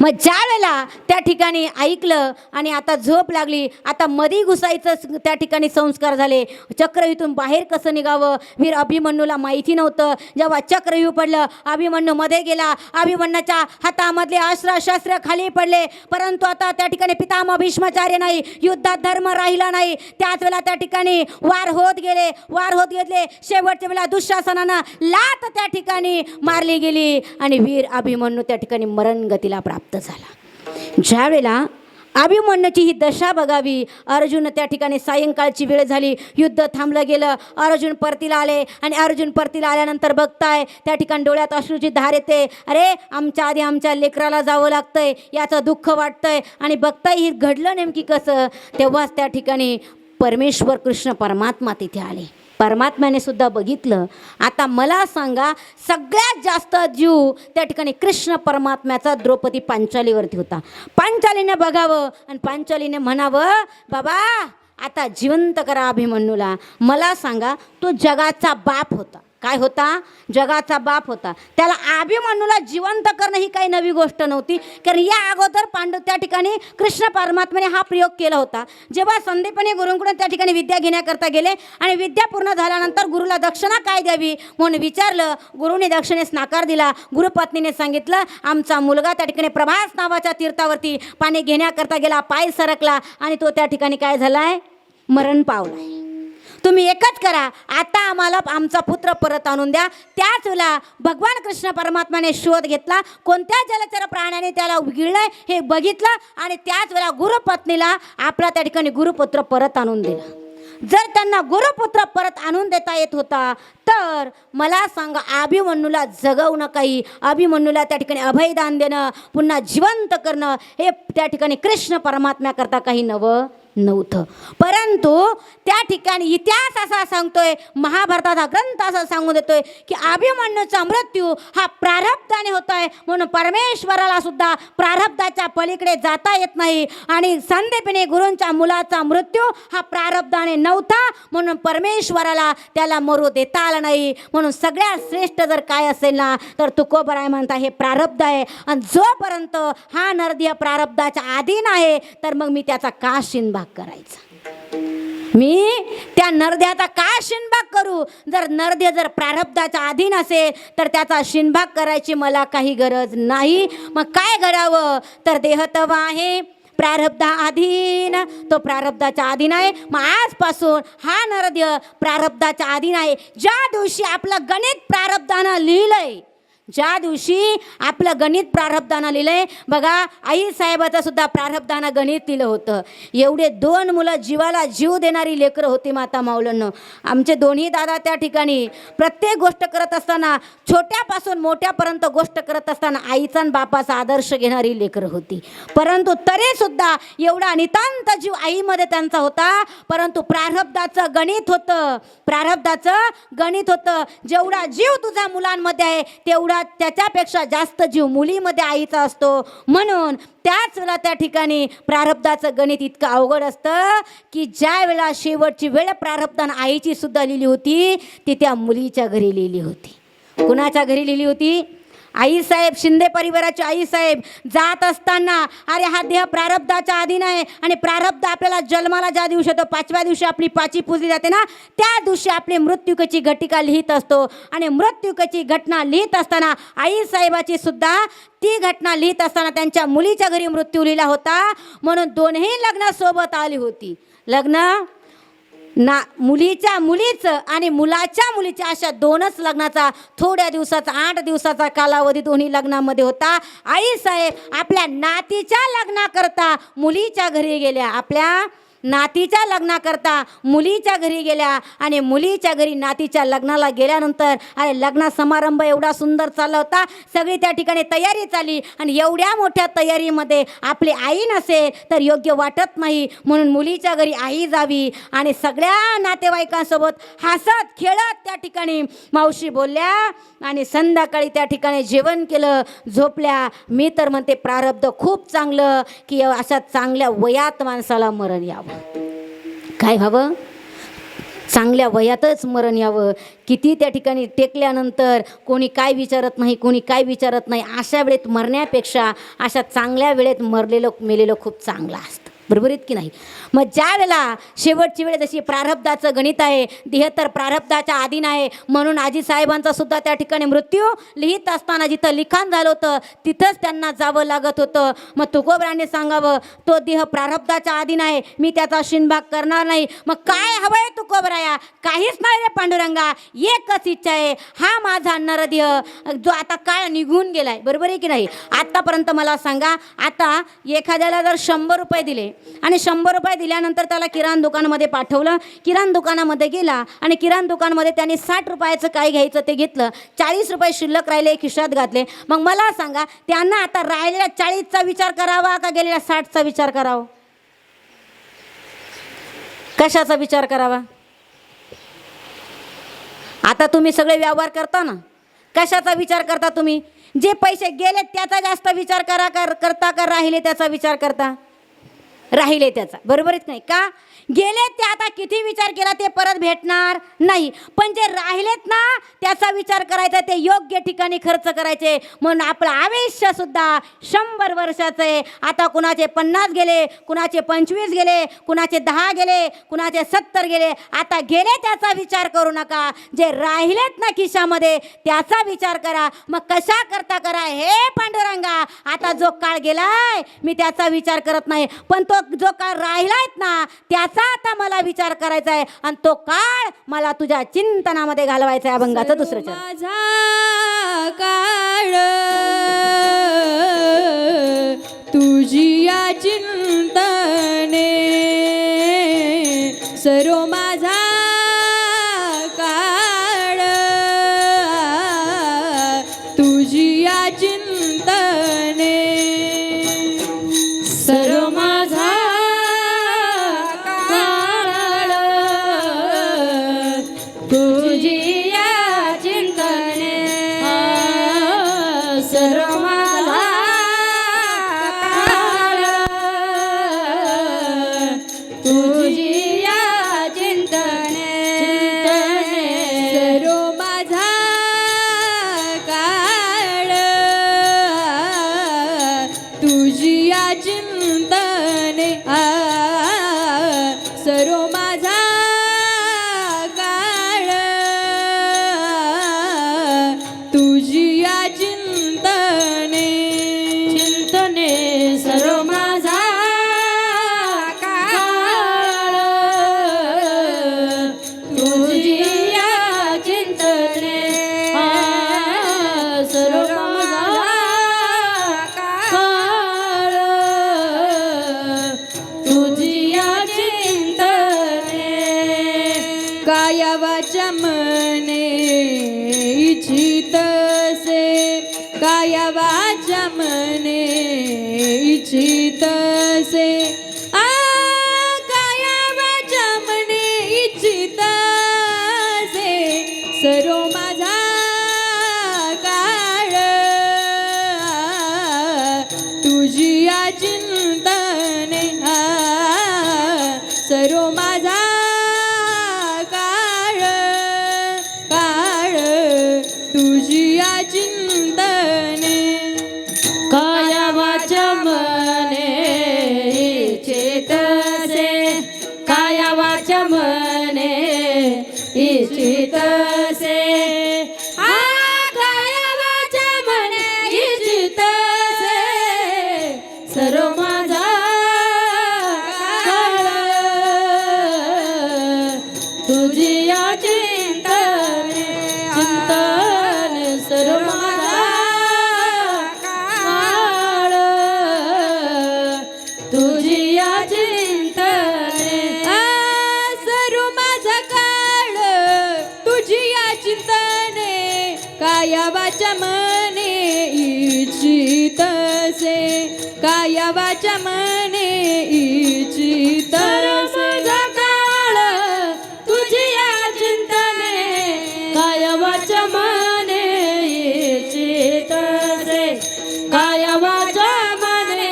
[SPEAKER 1] मग ज्या वेळेला त्या ठिकाणी ऐकलं आणि आता झोप लागली, आता मधी घुसायचं त्या ठिकाणी संस्कार झाले. चक्रव्यूहातून बाहेर कसं निघावं वीर अभिमन्यूला माहिती नव्हतं. जेव्हा चक्रव्यूह पडलं, अभिमन्यू मध्ये गेला. अभिमन्यूच्या हातामधले शस्त्र खाली पडले. परंतु आता त्या ठिकाणी पितामह भीष्माचार्य नाही, युद्धात धर्म राहिला नाही. त्याच वेळेला त्या ठिकाणी वार होत गेले. शेवटच्या वेळेला दुःशासनानं लात त्या ठिकाणी मारली गेली आणि वीर अभिमन्यू त्या ठिकाणी मरणगतीला प्राप्त झाला. ज्या वेळेला अभिमन्यूची ही दशा बघावी, अर्जुन त्या ठिकाणी सायंकाळची वेळ झाली, युद्ध थांबलं गेलं. अर्जुन परतीला आले आणि अर्जुन परतीला आल्यानंतर बघताय त्या ठिकाणी डोळ्यात अश्रूची धार येते. अरे आमच्या आधी आमच्या लेकराला जावं लागतंय, याचं दुःख वाटतंय. आणि बघताय हे घडलं नेमकी कसं. तेव्हाच त्या ठिकाणी परमेश्वर कृष्ण परमात्मा तिथे आले. परमात्म्याने सुद्धा बघितलं. आता मला सांगा, सगळ्यात जास्त जीव त्या ठिकाणी कृष्ण परमात्म्याचा द्रौपदी पांचालीवरती होता. पांचालीने बघावं आणि पांचालीने म्हणावं, बाबा आता जिवंत करा अभिमन्यूला. मला सांगा, तो जगाचा बाप होता. काय होता? जगाचा बाप होता. त्याला अभिमन्यूला जिवंत करणं ही काही नवी गोष्ट नव्हती, कारण या अगोदर पांडव त्या ठिकाणी कृष्ण परमात्म्याने हा प्रयोग केला होता. जेव्हा संदीपने गुरूंकडून त्या ठिकाणी विद्या घेण्याकरता गेले आणि विद्या पूर्ण झाल्यानंतर गुरुला दक्षिणा काय द्यावी म्हणून विचारलं. गुरुने दक्षिणेस नकार दिला. गुरुपत्नीने सांगितलं, आमचा मुलगा त्या ठिकाणी प्रभास नावाच्या तीर्थावरती पाणी घेण्याकरता गेला, पाय सरकला आणि तो त्या ठिकाणी काय झालाय? मरण पावलाय. तुम्ही एकच करा, आता आम्हाला आमचा पुत्र परत आणून द्या. त्याच वेळेला भगवान कृष्ण परमात्म्याने शोध घेतला, कोणत्या जलचर प्राण्याने त्याला गिळलंय हे बघितलं आणि त्याच वेळेला गुरुपत्नीला आपला त्या ठिकाणी गुरुपुत्र परत आणून दिला. जर त्यांना गुरुपुत्र परत आणून देता येत होता तर मला सांगा, अभिमन्यूला जगवणं काही, अभिमन्यूला त्या ठिकाणी अभयदान देणं, पुन्हा जिवंत करणं हे त्या ठिकाणी कृष्ण परमात्म्याकरता काही नवं नव्हतं. परंतु त्या ठिकाणी इतिहास असा सांगतोय, महाभारताचा ग्रंथ असा सांगून देतोय की अभिमन्यूचा मृत्यू हा प्रारब्धाने होतोय. म्हणून परमेश्वराला सुद्धा प्रारब्धाच्या पलीकडे जाता येत नाही. आणि संदीपने गुरूंच्या मुलाचा मृत्यू हा प्रारब्धाने नव्हता, म्हणून परमेश्वराला त्याला मरू देता आला नाही. म्हणून सगळ्यात श्रेष्ठ जर काय असेल ना तर तुकोबराय म्हणता हे प्रारब्ध आहे. आणि जोपर्यंत हा नरदेह प्रारब्धाच्या अधीन आहे तर मग मी त्याचा का शिनभाग करायचा? मी त्या नरदेहाचा का शिनभाग करू? जर नरदेह जर प्रारब्धाच्या अधीन असेल तर त्याचा शिनभाग करायची मला काही गरज नाही. मग काय करावं? तर देह तवा आहे प्रारब्धा अधीन, तो प्रारब्धाच्या अधीन आहे. मग आजपासून हा नरदेह प्रारब्धाच्या अधीन आहे. ज्या दिवशी आपलं गणित प्रारब्धानं लिहिलंय, ज्या दिवशी आपलं गणित प्रारब्धानं लिहिलंय, बघा आई साहेबाचं सुद्धा प्रारब्धानं गणित लिहिलं होतं. एवढे 2 मुलं जीवाला जीव देणारी लेकरं होती माता माऊलांनो. आमचे दोन्ही दादा त्या ठिकाणी प्रत्येक गोष्ट करत असताना, छोट्यापासून मोठ्यापर्यंत गोष्ट करत असताना आईचा आणि बापाचा आदर्श घेणारी लेकरं होती. परंतु तरीसुद्धा एवढा नितांत जीव आईमध्ये त्यांचा होता. परंतु प्रारब्धाचं गणित होतं, प्रारब्धाचं गणित होतं. जेवढा जीव तुझ्या मुलांमध्ये आहे तेवढा त्याच्यापेक्षा जास्त जीव मुलीमध्ये आईचा असतो. म्हणून त्याच वेळेला त्या ठिकाणी प्रारब्धाचं गणित इतकं अवघड असतं की ज्या वेळेला शेवटची वेळ प्रारब्धानं आईची सुद्धा लिहिली होती ती त्या मुलीच्या घरी लिहिली होती. कुणाच्या घरी लिहिली होती? आईसाहेब, शिंदे परिवाराची आईसाहेब जात असताना, अरे हा देह प्रारब्धाच्या अधीन आहे आणि प्रारब्ध आपल्याला जन्माला ज्या दिवशी येतो, 5व्या दिवशी आपली पाची पुजली जाते ना, त्या दिवशी आपली मृत्युकेची घटिका लिहित असतो. आणि मृत्युकेची घटना लिहित असताना आईसाहेबाची सुद्धा ती घटना लिहित असताना त्यांच्या मुलीच्या घरी मृत्यू लिहिला होता. म्हणून दोन्ही लग्न सोबत आली होती. लग्न ना मुलीच्या मुलीचं आणि मुलाच्या मुलीच्या अशा 2च लग्नाचा थोड्या दिवसाचा 8 दिवसाचा कालावधी दोन्ही लग्नामध्ये होता. आई साहेब आपल्या नातीच्या लग्नाकरता मुलीच्या घरी गेल्या, आपल्या नातीच्या लग्नाकरता मुलीच्या घरी गेल्या आणि मुलीच्या घरी नातीच्या लग्नाला गेल्यानंतर अरे लग्न समारंभ एवढा सुंदर चालला होता, सगळी त्या ठिकाणी तयारी चालली आणि एवढ्या मोठ्या तयारीमध्ये आपली आई नसेल तर योग्य वाटत नाही, म्हणून मुलीच्या घरी आई जावी आणि सगळ्या नातेवाईकांसोबत हसत खेळत त्या ठिकाणी मावशी बोलल्या आणि संध्याकाळी त्या ठिकाणी जेवण केलं, झोपल्या. मी तर म्हणते प्रारब्ध खूप चांगलं की अशा चांगल्या वयात माणसाला मरण यावं. काय व्हावं? चांगल्या वयातच मरण यावं. किती त्या ठिकाणी टेकल्यानंतर कोणी काय विचारत नाही, कोणी काय विचारत नाही, अशा वेळेत मरण्यापेक्षा अशा चांगल्या वेळेत मेलेलं खूप चांगलं असतं. बरोबर आहेत की नाही? मग ज्या वेळेला शेवटची वेळ जशी प्रारब्धाचं गणित आहे, देह तर प्रारब्धाच्या अधीन आहे, म्हणून आजी साहेबांचा सुद्धा त्या ठिकाणी मृत्यू लिहित असताना जिथं लिखाण झालं होतं तिथंच त्यांना जावं लागत होतं. मग तुकोबराने सांगावं, तो देह प्रारब्धाच्या अधीन आहे, मी त्याचा शिनभाग करणार नाही. मग काय हवंय तुकोबराया? काहीच नाही रे पांडुरंगा, एकच इच्छा आहे, हा माझा नरदेह जो आता काळ निघून गेलाय. बरोबर आहे की नाही? आत्तापर्यंत मला सांगा, आता एखाद्याला जर 100 रुपये दिले आणि 100 रुपये दिल्यानंतर त्याला किराणा दुकानामध्ये पाठवलं, किराणा दुकानामध्ये गेला आणि किराणा दुकानामध्ये त्याने 60 रुपयाचं काय घ्यायचं ते घेतलं, 40 रुपये शिल्लक राहिले खिशात घातले. मग मला सांगा, त्यांना आता राहिलेल्या 40चा विचार करावा का गेलेल्या 60चा विचार करावा? कशाचा विचार करावा? आता तुम्ही सगळे व्यवहार करता ना, कशाचा विचार करता तुम्ही? जे पैसे गेले त्याचा जास्त विचार करता का राहिले त्याचा विचार करता? राहिले त्याचा. बरोबर आहे नाही का? गेले ते आता किती विचार केला ते परत भेटणार नाही, पण जे राहिलेत ना त्याचा विचार करायचा, ते योग्य ठिकाणी खर्च करायचे. म्हणून आपलं आयुष्य सुद्धा 100 वर्षाचं आहे. आता कुणाचे 50 गेले, कुणाचे 25 गेले, कुणाचे 10 गेले, कुणाचे 70 गेले. आता गेले त्याचा विचार करू नका, जे राहिलेत ना खिशामध्ये त्याचा विचार करा. मग कशा करता करा हे पांडुरंगा, आता जो काळ गेलाय मी त्याचा विचार करत नाही, पण तो जो काळ राहिलायत ना त्याचा आता मला विचार करायचा आहे आणि तो काळ मला तुझ्या चिंतनामध्ये घालवायचा आहे. अभंगाचं दुसरं चरण.
[SPEAKER 2] माझा काळ तुझी या चिंतने, सर्व माझा काळ तुझी या चिंतने, सर्व माझा तुझी या चिंतने, सर्व माझा काळ तुझी या चिंतने, सर्व माझा काळ तुझी या चिंतने, सर्व माझा तुझी या चिंतने, चिंतने सर्व माझा काळ तुझी या चिंतने, सर्व माझा काळ तुझी या चिंतने, काया वाचा मने इच्छित से, काया वाचा मने इच्छित से, काया वाचा मने इच्छित से, सर्व माझा काळ तुझी या चिंतने, सर्व माझा तुझी या चिंतने, काया वाचा मने इच्छित से, काया वाचा मने इच्छित से, काया वाचा मने इच्छित से, सर्व माझा काळ तुझी या चिंतने, चिंतन सर्व माझा काळ तुझी या चिंतने, काया वाचा मने इच्छितसे काया वाचा मने इच्छितसे माझा काळ तुझिया चिंतने काया वाचा मने इच्छितसे काया वाचा मने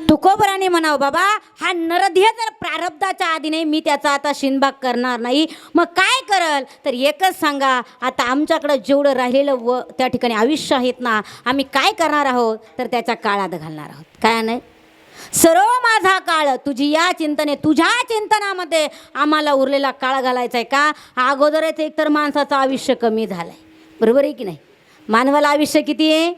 [SPEAKER 1] तुकोबराने म्हणावं बाबा, हा नरदेह जर प्रारब्धाच्या आधी नाही, मी त्याचा आता शिनभाग करणार नाही, मग काय करल? तर एकच सांगा, आता आमच्याकडं जेवढं राहिलेलं व त्या ठिकाणी आयुष्य आहेत ना, आम्ही काय करणार आहोत? तर त्याच्या काळात घालणार आहोत. काय नाही, सर्व माझा काळ तुझी या चिंतने, तुझ्या चिंतनामध्ये आम्हाला उरलेला काळ घालायचा आहे का? अगोदरच एकतर माणसाचं आयुष्य कमी झालं आहे, बरोबर आहे की नाही? मानवाला आयुष्य किती आहे?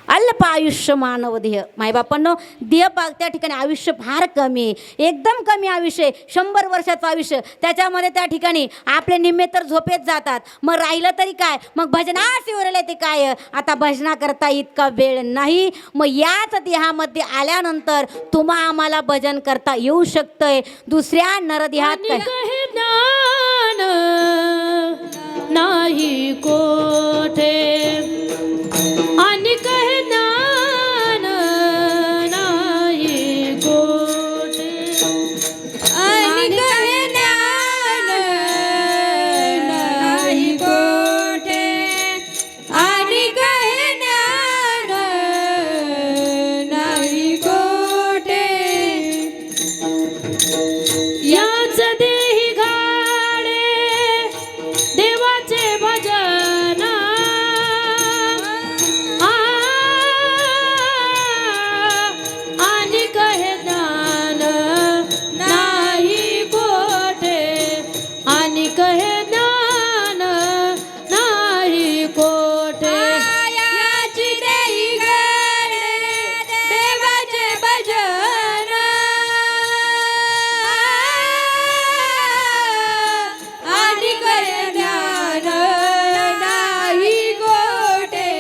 [SPEAKER 1] अल्प आयुष्य मानव देह. मायबापांनो, देह त्या ठिकाणी आयुष्य फार कमी आहे, एकदम कमी आयुष्य आहे. 100 वर्षाचं आयुष्य, त्याच्यामध्ये त्या ठिकाणी आपले निम्मे तर झोपेत जातात, मग राहिलं तरी काय? मग भजनास उरले ते काय? आता भजना करता इतका वेळ नाही. मग याच देहामध्ये आल्यानंतर तुम्हा आम्हाला भजन करता येऊ शकतंय, दुसऱ्या नरदेहात काय
[SPEAKER 2] ज्ञान नाही कोठे आणि कहे ज्ञान नाही कोठे आणि कहे ज्ञान नाही कोठे आणि कहे ज्ञान नाही कोठे याच देही घाडे देवाचे भजन आणि कहे ज्ञान नाही कोठे आणि कहे ज्ञान नाही कोठे याची देही घाडे देवाचे भजन आणि कहे ज्ञान नाही कोठे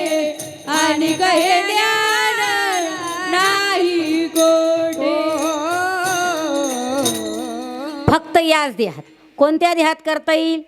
[SPEAKER 2] आणि कहे ज्ञान नाही कोठे.
[SPEAKER 1] फक्त याच देहात. कोणत्या देहात करता येईल?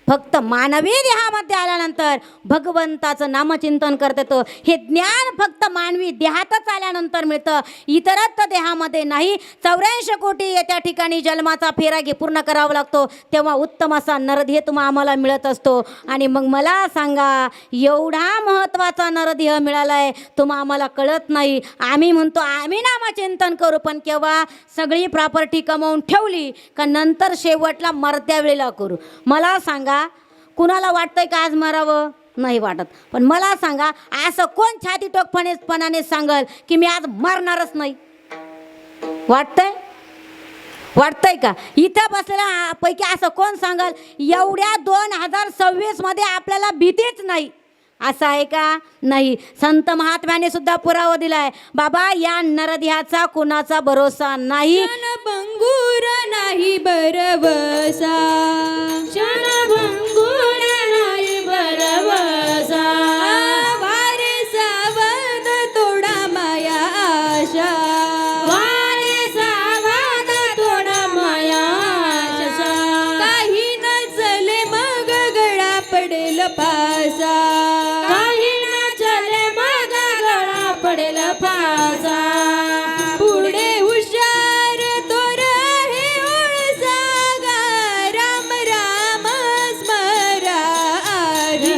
[SPEAKER 1] फक्त मानवी देहामध्ये आल्यानंतर भगवंताचं नामचिंतन करता येतं. हे ज्ञान फक्त मानवी देहातच आल्यानंतर मिळतं, इतरत्र देहामध्ये नाही. 84 कोटी त्या ठिकाणी जन्माचा फेरा पूर्ण करावा लागतो, तेव्हा उत्तम असा नरदेह तुम्हा आम्हाला मिळत असतो. आणि मग मला सांगा, एवढा महत्त्वाचा नरदेह मिळाला आहे, तुम्हा आम्हाला कळत नाही. आम्ही म्हणतो आम्ही नामचिंतन करू, पण केव्हा? सगळी प्रॉपर्टी कमावून ठेवली का नंतर शेवटला मरत्या वेळेला करू. मला सांगा, कुणाला वाटतंय का आज मरावं? नाही वाटत. पण मला सांगा, असं कोण छाती टोकपणाने सांगल की मी आज मरणारच नाही? वाटतंय? वाटतंय का? इथं बसलेल्या पैकी असं कोण सांगल एवढ्या 2026 मध्ये आपल्याला भीतीच नाही? असं आहे का? नाही. संत महात्म्याने सुद्धा पुरावा दिलाय, बाबा या नरदेहाचा कुणाचा भरोसा नाही.
[SPEAKER 2] भंगूर नाही बरवसा भंगूर नाही बरवसा वारे सावध तोडा माया आशा वारे सावध तोडा माया आशा काही न चले मग गळा पडेल पासा काही न चले मग गळा पडेल पासा पुढे हुशार तोर हे ओळसागा राम राम स्मरा आधी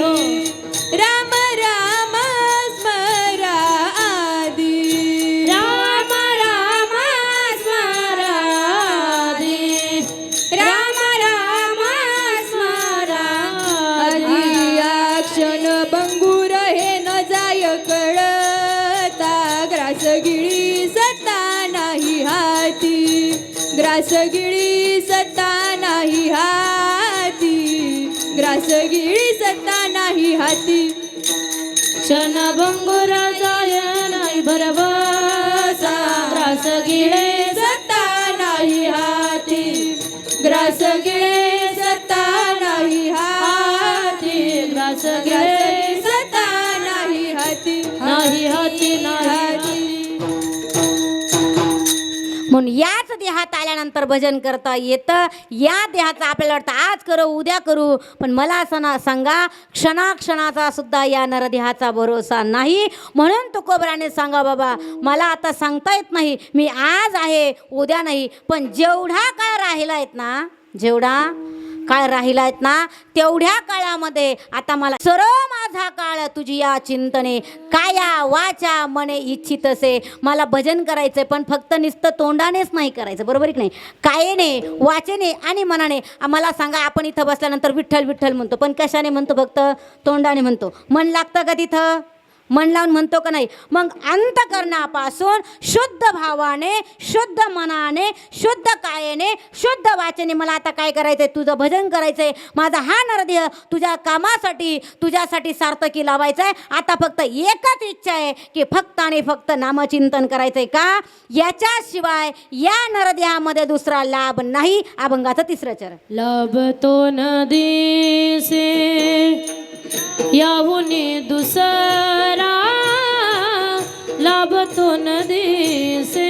[SPEAKER 2] राम राम स्मरा आधी राम राम स्मरा आधी राम राम स्मरा आधी क्षण भंगूर हे न जाय कळता ग्रासगिळी सत्ता नाही हाती ग्रासगिळी सत्ता नाही हाती ग्रासगिळी सत्ता नाही हाती क्षण भंगूर जाय नाही भरवसा ग्रासगिळे सत्ता नाही हाती ग्रासगिळे सत्ता नाही हाती ग्रासगिळे सत्ता नाही हाती नाही हाती नाही हाती.
[SPEAKER 1] म्हणून याच देहा देहात आल्यानंतर भजन करता येतं. या देहाचं आपल्याला वाटतं आज करू उद्या करू, पण मला असं सांगा क्षणाक्षणाचा सुद्धा या नरदेहाचा भरोसा नाही. म्हणून तुकोबराने सांगा बाबा मला आता सांगता येत नाही, मी आज आहे उद्या नाही, पण जेवढा काळ राहिला आहेत ना, जेवढा काळ राहिला आहेत ना, तेवढ्या काळामध्ये आता मला सर्व माझा काळ तुझी या चिंतने काया वाचा मने इच्छित असे. मला भजन करायचं पण फक्त नुसतं तोंडानेच नाही करायचं, बरोबर आहे की नाही, कायेने वाचेने आणि मनाने. मला सांगा आपण इथं बसल्यानंतर विठ्ठल विठ्ठल म्हणतो, पण कशाने म्हणतो? फक्त तोंडाने म्हणतो. मन लागतं का तिथं? मन लावून म्हणतो का नाही? मग अंतकरणापासून शुद्ध भावाने, शुद्ध मनाने, शुद्ध कायेने, शुद्ध वाचेने मला आता काय करायचं आहे? तुझं भजन करायचं आहे. माझा हा नरदेह तुझ्या कामासाठी तुझ्यासाठी सार्थकी लावायचं आहे. आता फक्त एकच इच्छा आहे की फक्त आणि फक्त नामचिंतन करायचं आहे. का? याच्याशिवाय या नरदेहामध्ये दुसरा लाभ नाही. अभंगाचं तिसरं चरण.
[SPEAKER 2] लाभतो न दिसे याहुनी दुसरा, लाभतो न दिसे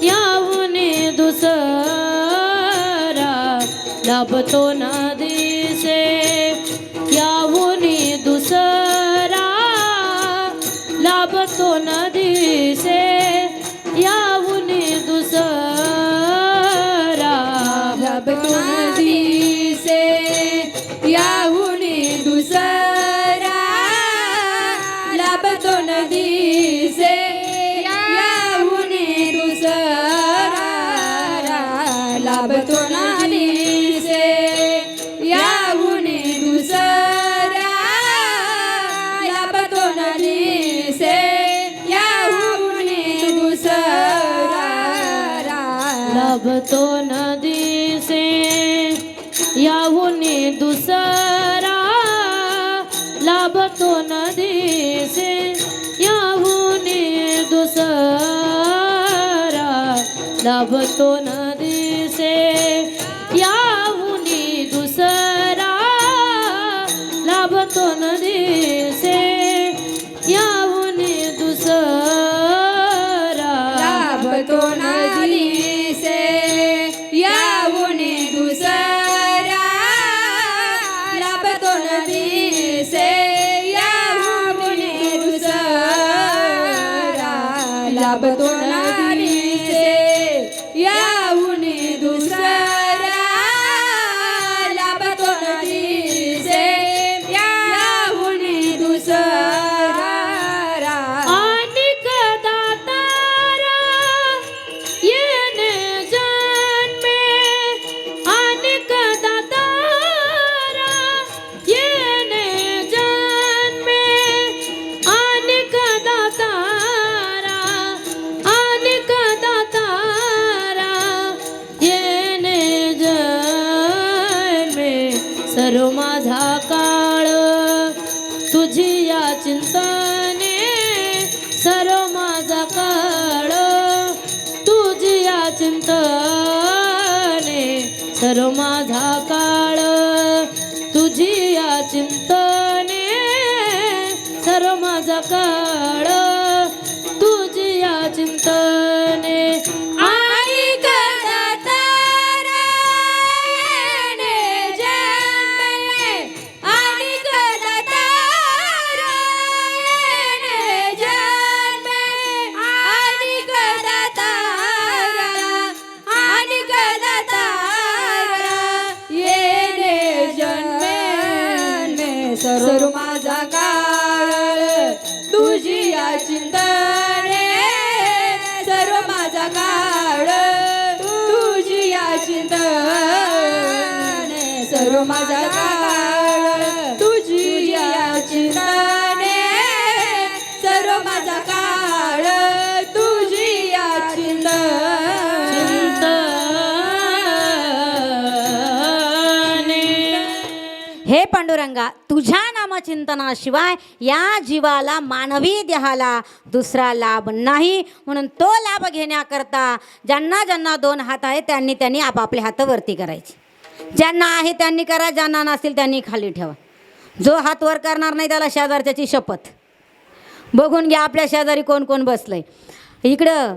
[SPEAKER 2] याहुनी दुसरा, लाभतो न दिसे याहुनी दुसरा, लाभतो न दिसे याहुनी दुसरा, लाभतो न दिसे याहुनी दुसरा, लाभतो न दिसे याहुनी दुसरा, लाभतो न दिसे याहुनी दुसरा, लाभतो न दिसे याहुनी दुसरा, लाभतो न दिसे याहुनी दुसरा, लाभतो न दिसे याहुनी दुसरा, लाभतो न दिसे याहुनी दुसरा, लाभतो न दिसे याहुनी दुसरा, लाभतो न दिसे याहुनी दुसरा, लाभतो न दिसे याहुनी दुसरा, लाभतो न दिसे याहुनी दुसरा, लाभतो न दिसे याहुनी दुसरा. अनेक दातारा येणे जन्मे, अनेक दातारा येणे जन्मे, अनेक दातारा, अनेक दातारा येणे जन्मे. सर्व माझा काळ तुझी या चिंतने, सर्व माझा काळ तुझी या चिंतने, सर्व माझा काळ तुझी या चिंतने, सर्व माझा काळ तुझी या चिंतने. अनेक दातारा येणे जन्मे, अनेक दातारा येणे जन्मे, अनेक दातारा, अनेक दातारा येणे जन्मे. सर्व माझा काळ तुझी या चिंतने, सर्व माझा काळ तुझी या चिंतने, सर्व माझा काळ तुझी या चिंतने, सर्व माझा काळ तुझी या चिंतने.
[SPEAKER 1] हे पांडुरंगा, तुझ्या नामचिंतनाशिवाय या जीवाला मानवी देहाला दुसरा लाभ नाही. म्हणून तो लाभ घेण्याकरता ज्यांना ज्यांना दोन हात आहेत त्यांनी त्यांनी आपापले हात वरती करायचे. ज्यांना आहे त्यांनी करा, ज्यांना नसतील त्यांनी खाली ठेवा. जो हात वर करणार नाही त्याला शेजारच्याची शपथ. बघून घ्या आपल्या शेजारी कोण कोण बसलंय. इकडं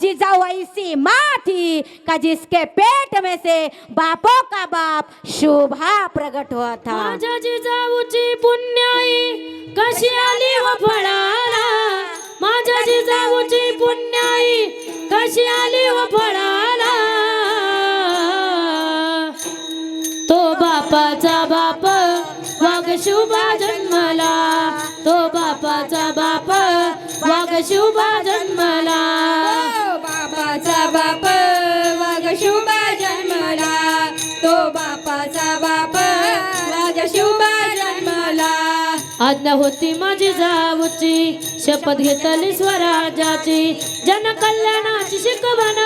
[SPEAKER 1] जिजाऊ ऐसी माँ थी का जिसके पेट में से बापों का बाप शुभा प्रकट हुआ था.
[SPEAKER 2] माझ्या जिजाऊची पुण्याई कशी आली व फळाला, माझ्या जिजाऊची पुण्याई कशी आली व फळाला. तो बापाचा बाप वाघ शुभा जन्मला, तो बापाचा बाप वाघ शुभा जन्मला.
[SPEAKER 3] बापाचा बाप वाघ शुभा जन्मला, तो बापाचा बाप वाघ शुभा जन्मला.
[SPEAKER 2] आज्ञा होती माझी जाऊची, शपथ घेतली स्वराज्याची, जनकल्याणाची शिकवण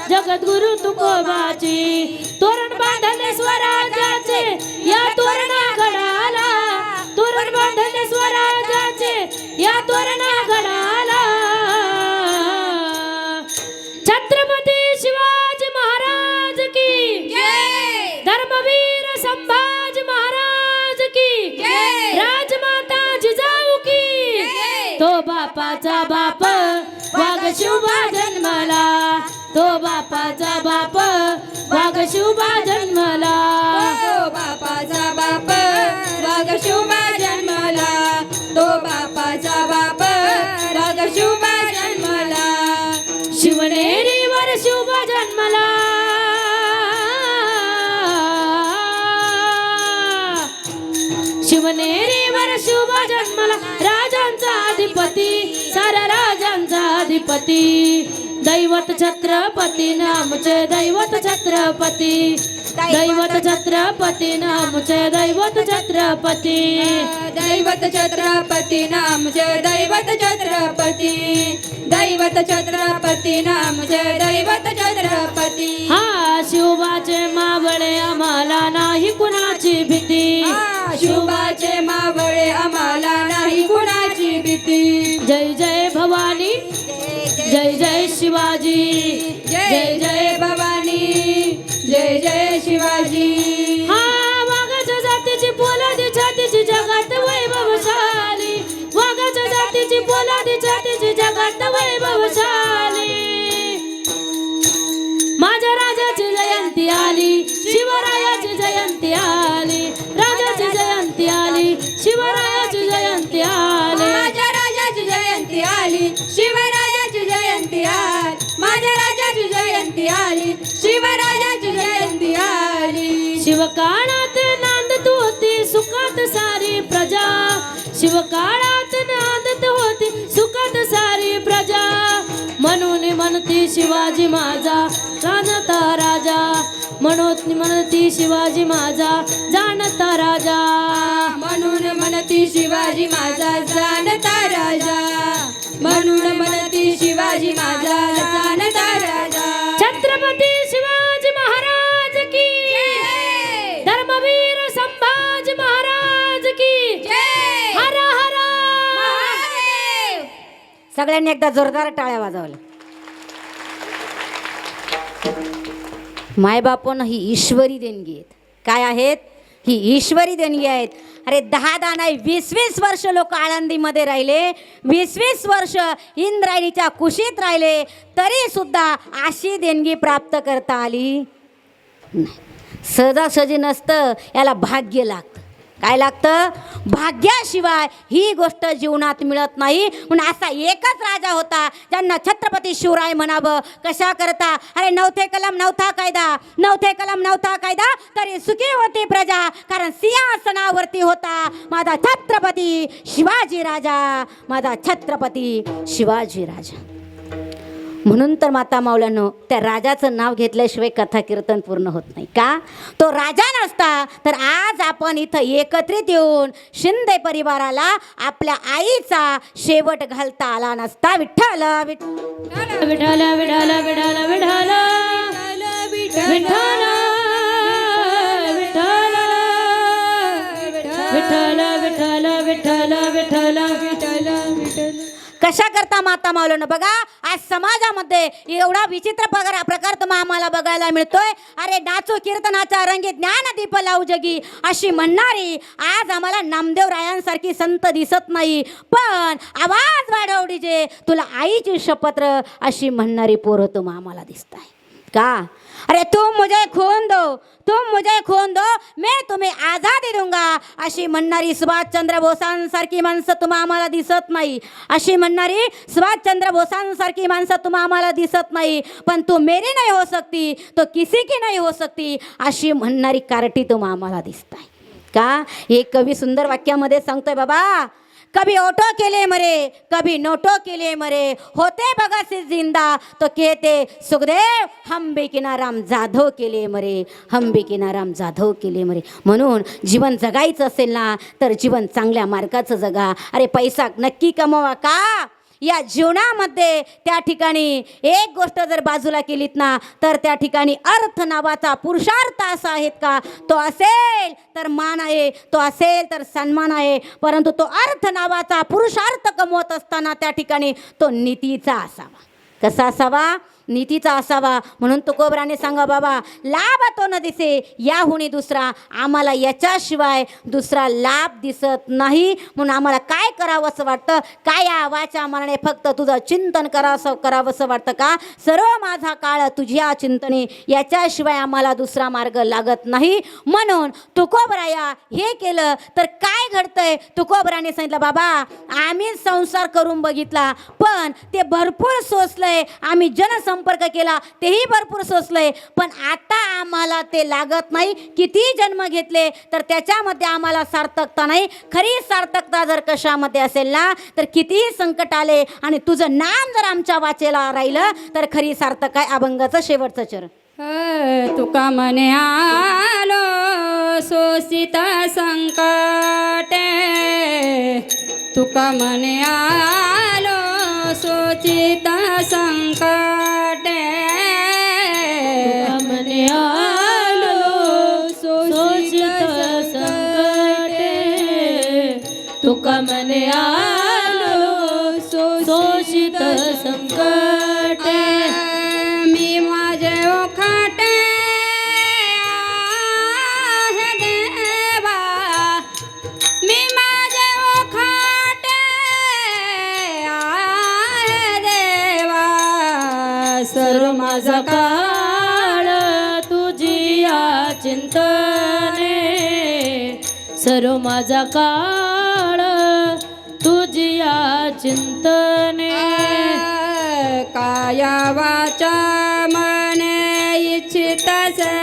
[SPEAKER 2] जगद्गुरु तुकोबाची. तोरण बांधले स्वराज्याचे या तोरणा घडाला, तोरण बांधले स्वराज्याचे या तोरणा घडाला. छत्रपती शिवाजी महाराज की
[SPEAKER 3] जय,
[SPEAKER 2] धर्मवीर संभाजी महाराज की
[SPEAKER 3] जय,
[SPEAKER 2] राजमाता जिजाऊ की.
[SPEAKER 3] जय.
[SPEAKER 2] तो बापाचा बाप वाघ शुभा जन्मला, तो बापाचा बाप वाघ शुभा जन्मला.
[SPEAKER 3] तो बापाचा बाप वाघ शुभा जन्मला, तो बापाचा बाप वाघ शुभा जन्मला.
[SPEAKER 2] शिवनेरीवर शुभ जन्मला, शिवनेरीवर शुभ जन्मला. राजांचा अधिपती, सारा राजांचा अधिपती, दैवत छत्रपती नामचे दैवत छत्रपती, दैवत छत्रपती नामचे दैवत छत्रपती.
[SPEAKER 3] दैवत छत्रपती नामचे दैवत छत्रपती, दैवत छत्रपती नामचे दैवत छत्रपती.
[SPEAKER 2] हा शिवबाचे मावळे आम्हाला नाही कुणाची भीती,
[SPEAKER 3] शुभाचे मावळे आम्हाला नाही कुणाची भीती.
[SPEAKER 2] जय जय भवानी, जय जय शिवाजी,
[SPEAKER 3] जय जय भवानी, जय जय शिवाजी.
[SPEAKER 2] हा वाघाच्या जातीची पोलादी छातीची जगात वैभवशाली, वाघाच्या जातीची पोलादी छातीची जगात वैभवशाली. माझ्या राजाची जयंती आली, शिवरायाची जयंती आली, राजाची जयंती आली, शिवरायाची जयंती आली.
[SPEAKER 3] माझ्या राजाची जयंती आली, शिवराजाची जयंती आली, माझ्या राजाची जयंती आली, शिवराजाची जयंती आली.
[SPEAKER 2] शिवकाळात नांदत होती सुखात सारी प्रजा, शिवकाळात नांदत होती सुखात सारी प्रजा. म्हणून म्हणती शिवाजी माझा जाणता राजा, म्हणून म्हणती शिवाजी माझा जाणता राजा.
[SPEAKER 3] म्हणून म्हणती शिवाजी माझा जाणता राजा, म्हणून म्हणती शिवाजी माझा जाणता राजा.
[SPEAKER 2] छत्रपती शिवाजी महाराज की
[SPEAKER 3] जय,
[SPEAKER 2] धर्मवीर संभाजी महाराज की
[SPEAKER 3] जय.
[SPEAKER 2] हर हर
[SPEAKER 3] महादेव.
[SPEAKER 1] सगळ्यांनी एकदा जोरदार टाळ्या वाजवल्या. मायबापानं ही ईश्वरी देणगी आहेत. काय आहेत? ही ईश्वरी देणगी आहेत. अरे 10 नाही 20 वर्ष लोक आळंदीमध्ये राहिले, 20 वर्ष इंद्रायणीच्या कुशीत राहिले, तरी सुद्धा अशी देणगी प्राप्त करता आली नाही. सहजासहजी नसतं, याला भाग्य लागतं. काय लागतं? भाग्याशिवाय ही गोष्ट जीवनात मिळत नाही. म्हणून असा एकच राजा होता ज्यांना छत्रपती शिवराय म्हणावं. कशा करता? अरे 9थे कलम 9था कायदा, 9थे कलम 9था कायदा, तरी सुखी होती प्रजा, कारण सिंहासनावरती होता माझा छत्रपती शिवाजी राजा, माझा छत्रपती शिवाजी राजा. म्हणून तर माता माऊल्यानं त्या राजाचं नाव घेतल्याशिवाय कथा कीर्तन पूर्ण होत नाही. का? तो राजा नसता तर आज आपण इथं एकत्रित येऊन शिंदे परिवाराला आपल्या आईचा शेवट घालता आला नसता. विठ्ठल विठ्ठल
[SPEAKER 2] विठाल विठाल विठाल विठाल विठाल विठाल विठाल विठाल विठाल विठाल विठाल.
[SPEAKER 1] कशा करता माता माऊलीनं बघा आज समाजामध्ये एवढा विचित्र प्रकार तुम्हाला आम्हाला बघायला मिळतोय. अरे नाचो कीर्तनाचा रंगी ज्ञानदीप लावू जगी अशी म्हणणारी आज आम्हाला नामदेव रायांसारखी संत दिसत नाही. पण आवाज ढवडीचे तुला आईची शपथ अशी म्हणणारी पोरं तुम्हा आम्हाला दिसत आहे का? अरे तुम मुझे खून दो मैं तुम्हें आझादी दूंगा अशी म्हणणारी सुभाषचंद्र बोसांसारखी माणसं तुम्हा आम्हाला दिसत नाही. अशी म्हणणारी सुभाषचंद्र बोसांसारखी माणसं तुम्हा आम्हाला दिसत नाही. पण तू मेरी नहीं हो सकती तो किसी की नहीं हो सकती अशी म्हणणारी कार्टी तुम्हा आम्हाला दिसत आहे का? हे कवी सुंदर वाक्यामध्ये सांगतोय बाबा, कभी ऑटो के लिए मरे कभी नोटो के लिए मरे होते भगत सिंह जिंदा तो कहते सुखदेव हम भी किनाराम जाधव के लिए मरे हम भी किनाराम जाधव के लिए मरे. म्हणून जीवन जगायचं असेल ना तर जीवन चांगल्या मार्गाचं जगा. अरे पैसा नक्की कमवा का? या जीवनामध्ये त्या ठिकाणी एक गोष्ट जर बाजूला केलीत ना तर त्या ठिकाणी अर्थ नावाचा पुरुषार्थ असा आहेत का? तो असेल तर मान आहे, तो असेल तर सन्मान आहे, परंतु तो अर्थ नावाचा पुरुषार्थ कमवत असताना त्या ठिकाणी तो नीतीचा असावा. कसा असावा? नीतीचा असावा. म्हणून तुकोबराने सांगा बाबा, लाभ तो न दिसे याहुनी दुसरा, आम्हाला याच्याशिवाय दुसरा लाभ दिसत नाही. म्हणून आम्हाला काय करावंसं वाटतं? काय वाचा मनाने फक्त तुझं चिंतन करावंसं वाटतं का? सर्व माझा काळ तुझ्या चिंतने, याच्याशिवाय आम्हाला दुसरा मार्ग लागत नाही. म्हणून तुकोबराया हे केलं तर काय घडतंय? तुकोबराने सांगितलं बाबा, आम्ही संसार करून बघितला पण ते भरपूर सोसलंय, आम्ही जनसंपर्क केला तेही भरपूर सोसलंय, पण आता आम्हाला ते लागत नाही. किती जन्म घेतले तर त्याच्यामध्ये आम्हाला सार्थकता नाही. खरी सार्थकता जर कशामध्ये असेल ना तर कितीही संकट आले आणि तुझं नाम जर आमच्या वाचेला राहिलं तर खरी सार्थक आहे. अभंगाचं शेवटचं चरण.
[SPEAKER 3] तुका म्हणे आलो सोसित संकटे, तुका म्हणे आलो सोचित संकटे,
[SPEAKER 2] म्हणे आलो सोचित संकटे, तुका म्हणे आलो सोचित संकटे.
[SPEAKER 3] मी माझे ओखाटे आहे देवा, मी माझे ओखाटे आहे देवा,
[SPEAKER 2] सर्व माझा काळ तुझिया चिंतने, सर्व माझा काळ तुझिया चिंतने.
[SPEAKER 3] काया वाचा मने इच्छितसे,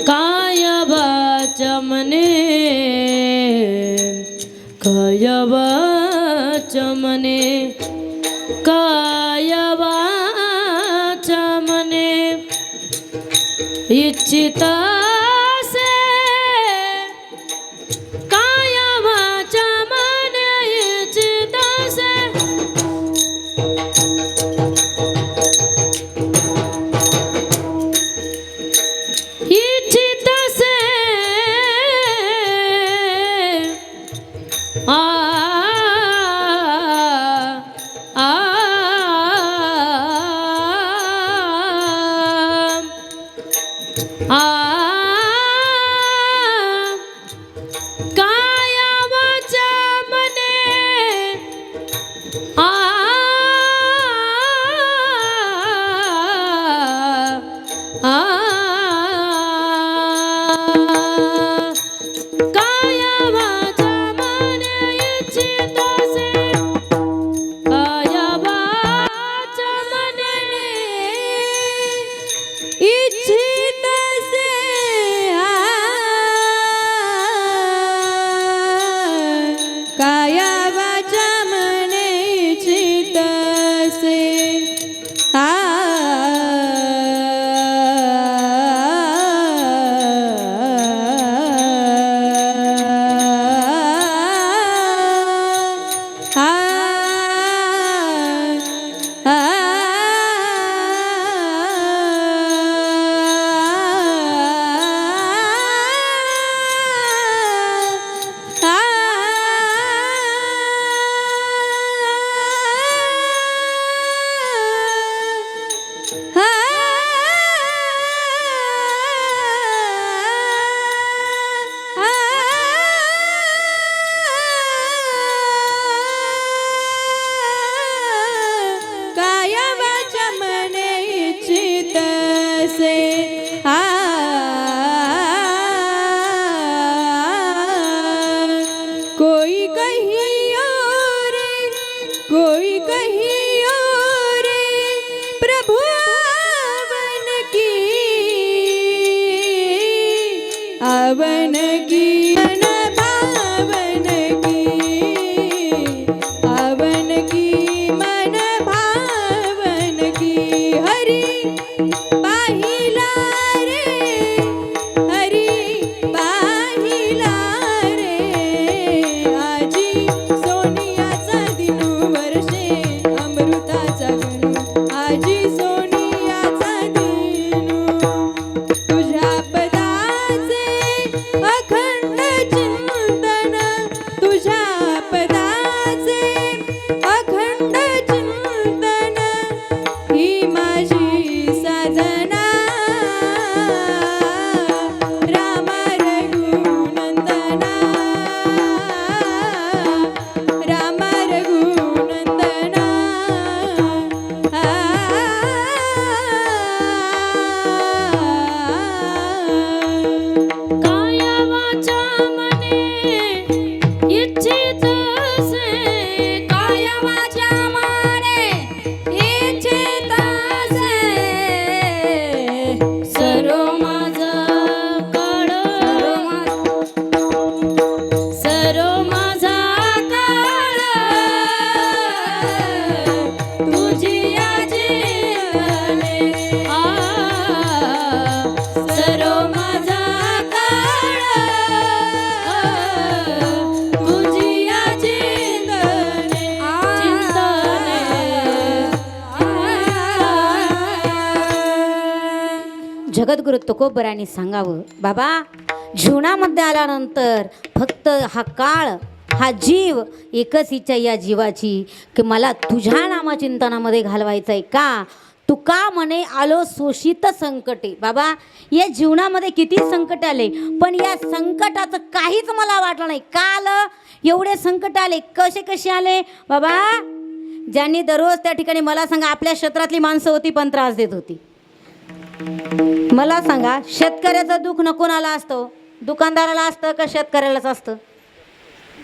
[SPEAKER 2] काय वाचा मने, काय वाचा मने, काय वाचा मने इच्छिता से, काय वाचा मने इच्छिता से. इच्छित से आ आ आ काया वाचा मने आ आ काया वाचा मने इच्छित असे काया वाचा मने
[SPEAKER 3] इच्छित से काया वाचा मने इच्छित से काया वाचा मने इच्छित से कोई कहीं और कोई कहीं और प्रभु अवन की मन भावन की अवन की मन भावन की हरि पाहिला रे हरि पाहिला रे आजी सोनियाचा दिनू वर्षे अमृताचा गणू आजी सोनियाचा दिनू तुझ्या पदाचे अखंड चिंतन तुझ्या पदाचे अखंड चिंतन ही माझी साधना राम रघुनंदना राम रघुनंदना
[SPEAKER 2] काया वाचा मने इच्छित असे
[SPEAKER 3] काया वाचा मने इच्छित से
[SPEAKER 2] सर्व माझा काळ सर्व माझा काळ
[SPEAKER 3] तुझी आजी आले
[SPEAKER 2] आ सर्व माझा काळ
[SPEAKER 3] तुझी आजी चिंतने
[SPEAKER 1] जगद्गुरु तुकोबरायांनी सांगावं, बाबा जीवनामध्ये आल्यानंतर फक्त हा काळ हा जीव एकच इच्छा या जीवाची की मला तुझ्या नामचिंतनामध्ये घालवायचं आहे का. तू का म्हणे आलो शोषित संकटे. बाबा या जीवनामध्ये किती संकट आले पण या संकटाचं काहीच मला वाटलं नाही. का आलं एवढे संकट आले कसे कसे आले बाबा. ज्यांनी दररोज त्या ठिकाणी मला सांगा आपल्या क्षेत्रातली माणसं होती पण त्रास देत होती. मला सांगा शेतकऱ्याचं दुःख न कोणाला असतं. दुकानदाराला असतं का शेतकऱ्यालाच असतं.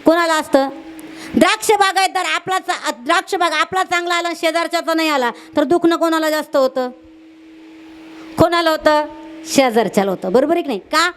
[SPEAKER 1] कोणाला असतं. द्राक्ष बागायतदार आपला द्राक्ष बाग आपला चांगला आला शेजारच्याचा नाही आला तर दुःख न कोणाला जास्त होतं. कोणाला होतं शेजारच्याला होतं. बरोबर आहे की नाही. का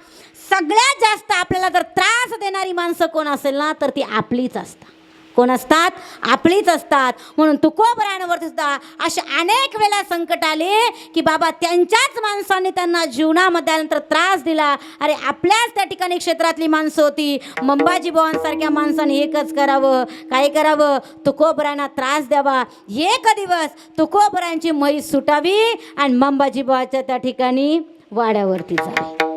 [SPEAKER 1] सगळ्यात जास्त आपल्याला जर त्रास देणारी माणसं कोण असेल ना तर ती आपलीच असतात. कोण असतात आपलीच असतात. म्हणून तुकोबरायांवरती सुद्धा असे अनेक वेळा संकट आले की बाबा त्यांच्याच माणसांनी त्यांना जीवनामध्ये आल्यानंतर त्रास दिला. अरे आपल्याच त्या ठिकाणी क्षेत्रातली माणसं होती. मंबाजी बुवांसारख्या माणसाने एकच करावं. काय करावं तुकोबरायांना त्रास द्यावा. एक दिवस तुकोबरायांची म्हैस सुटावी आणि मंबाजी बुवाच्या त्या ठिकाणी वाड्यावरती जावी.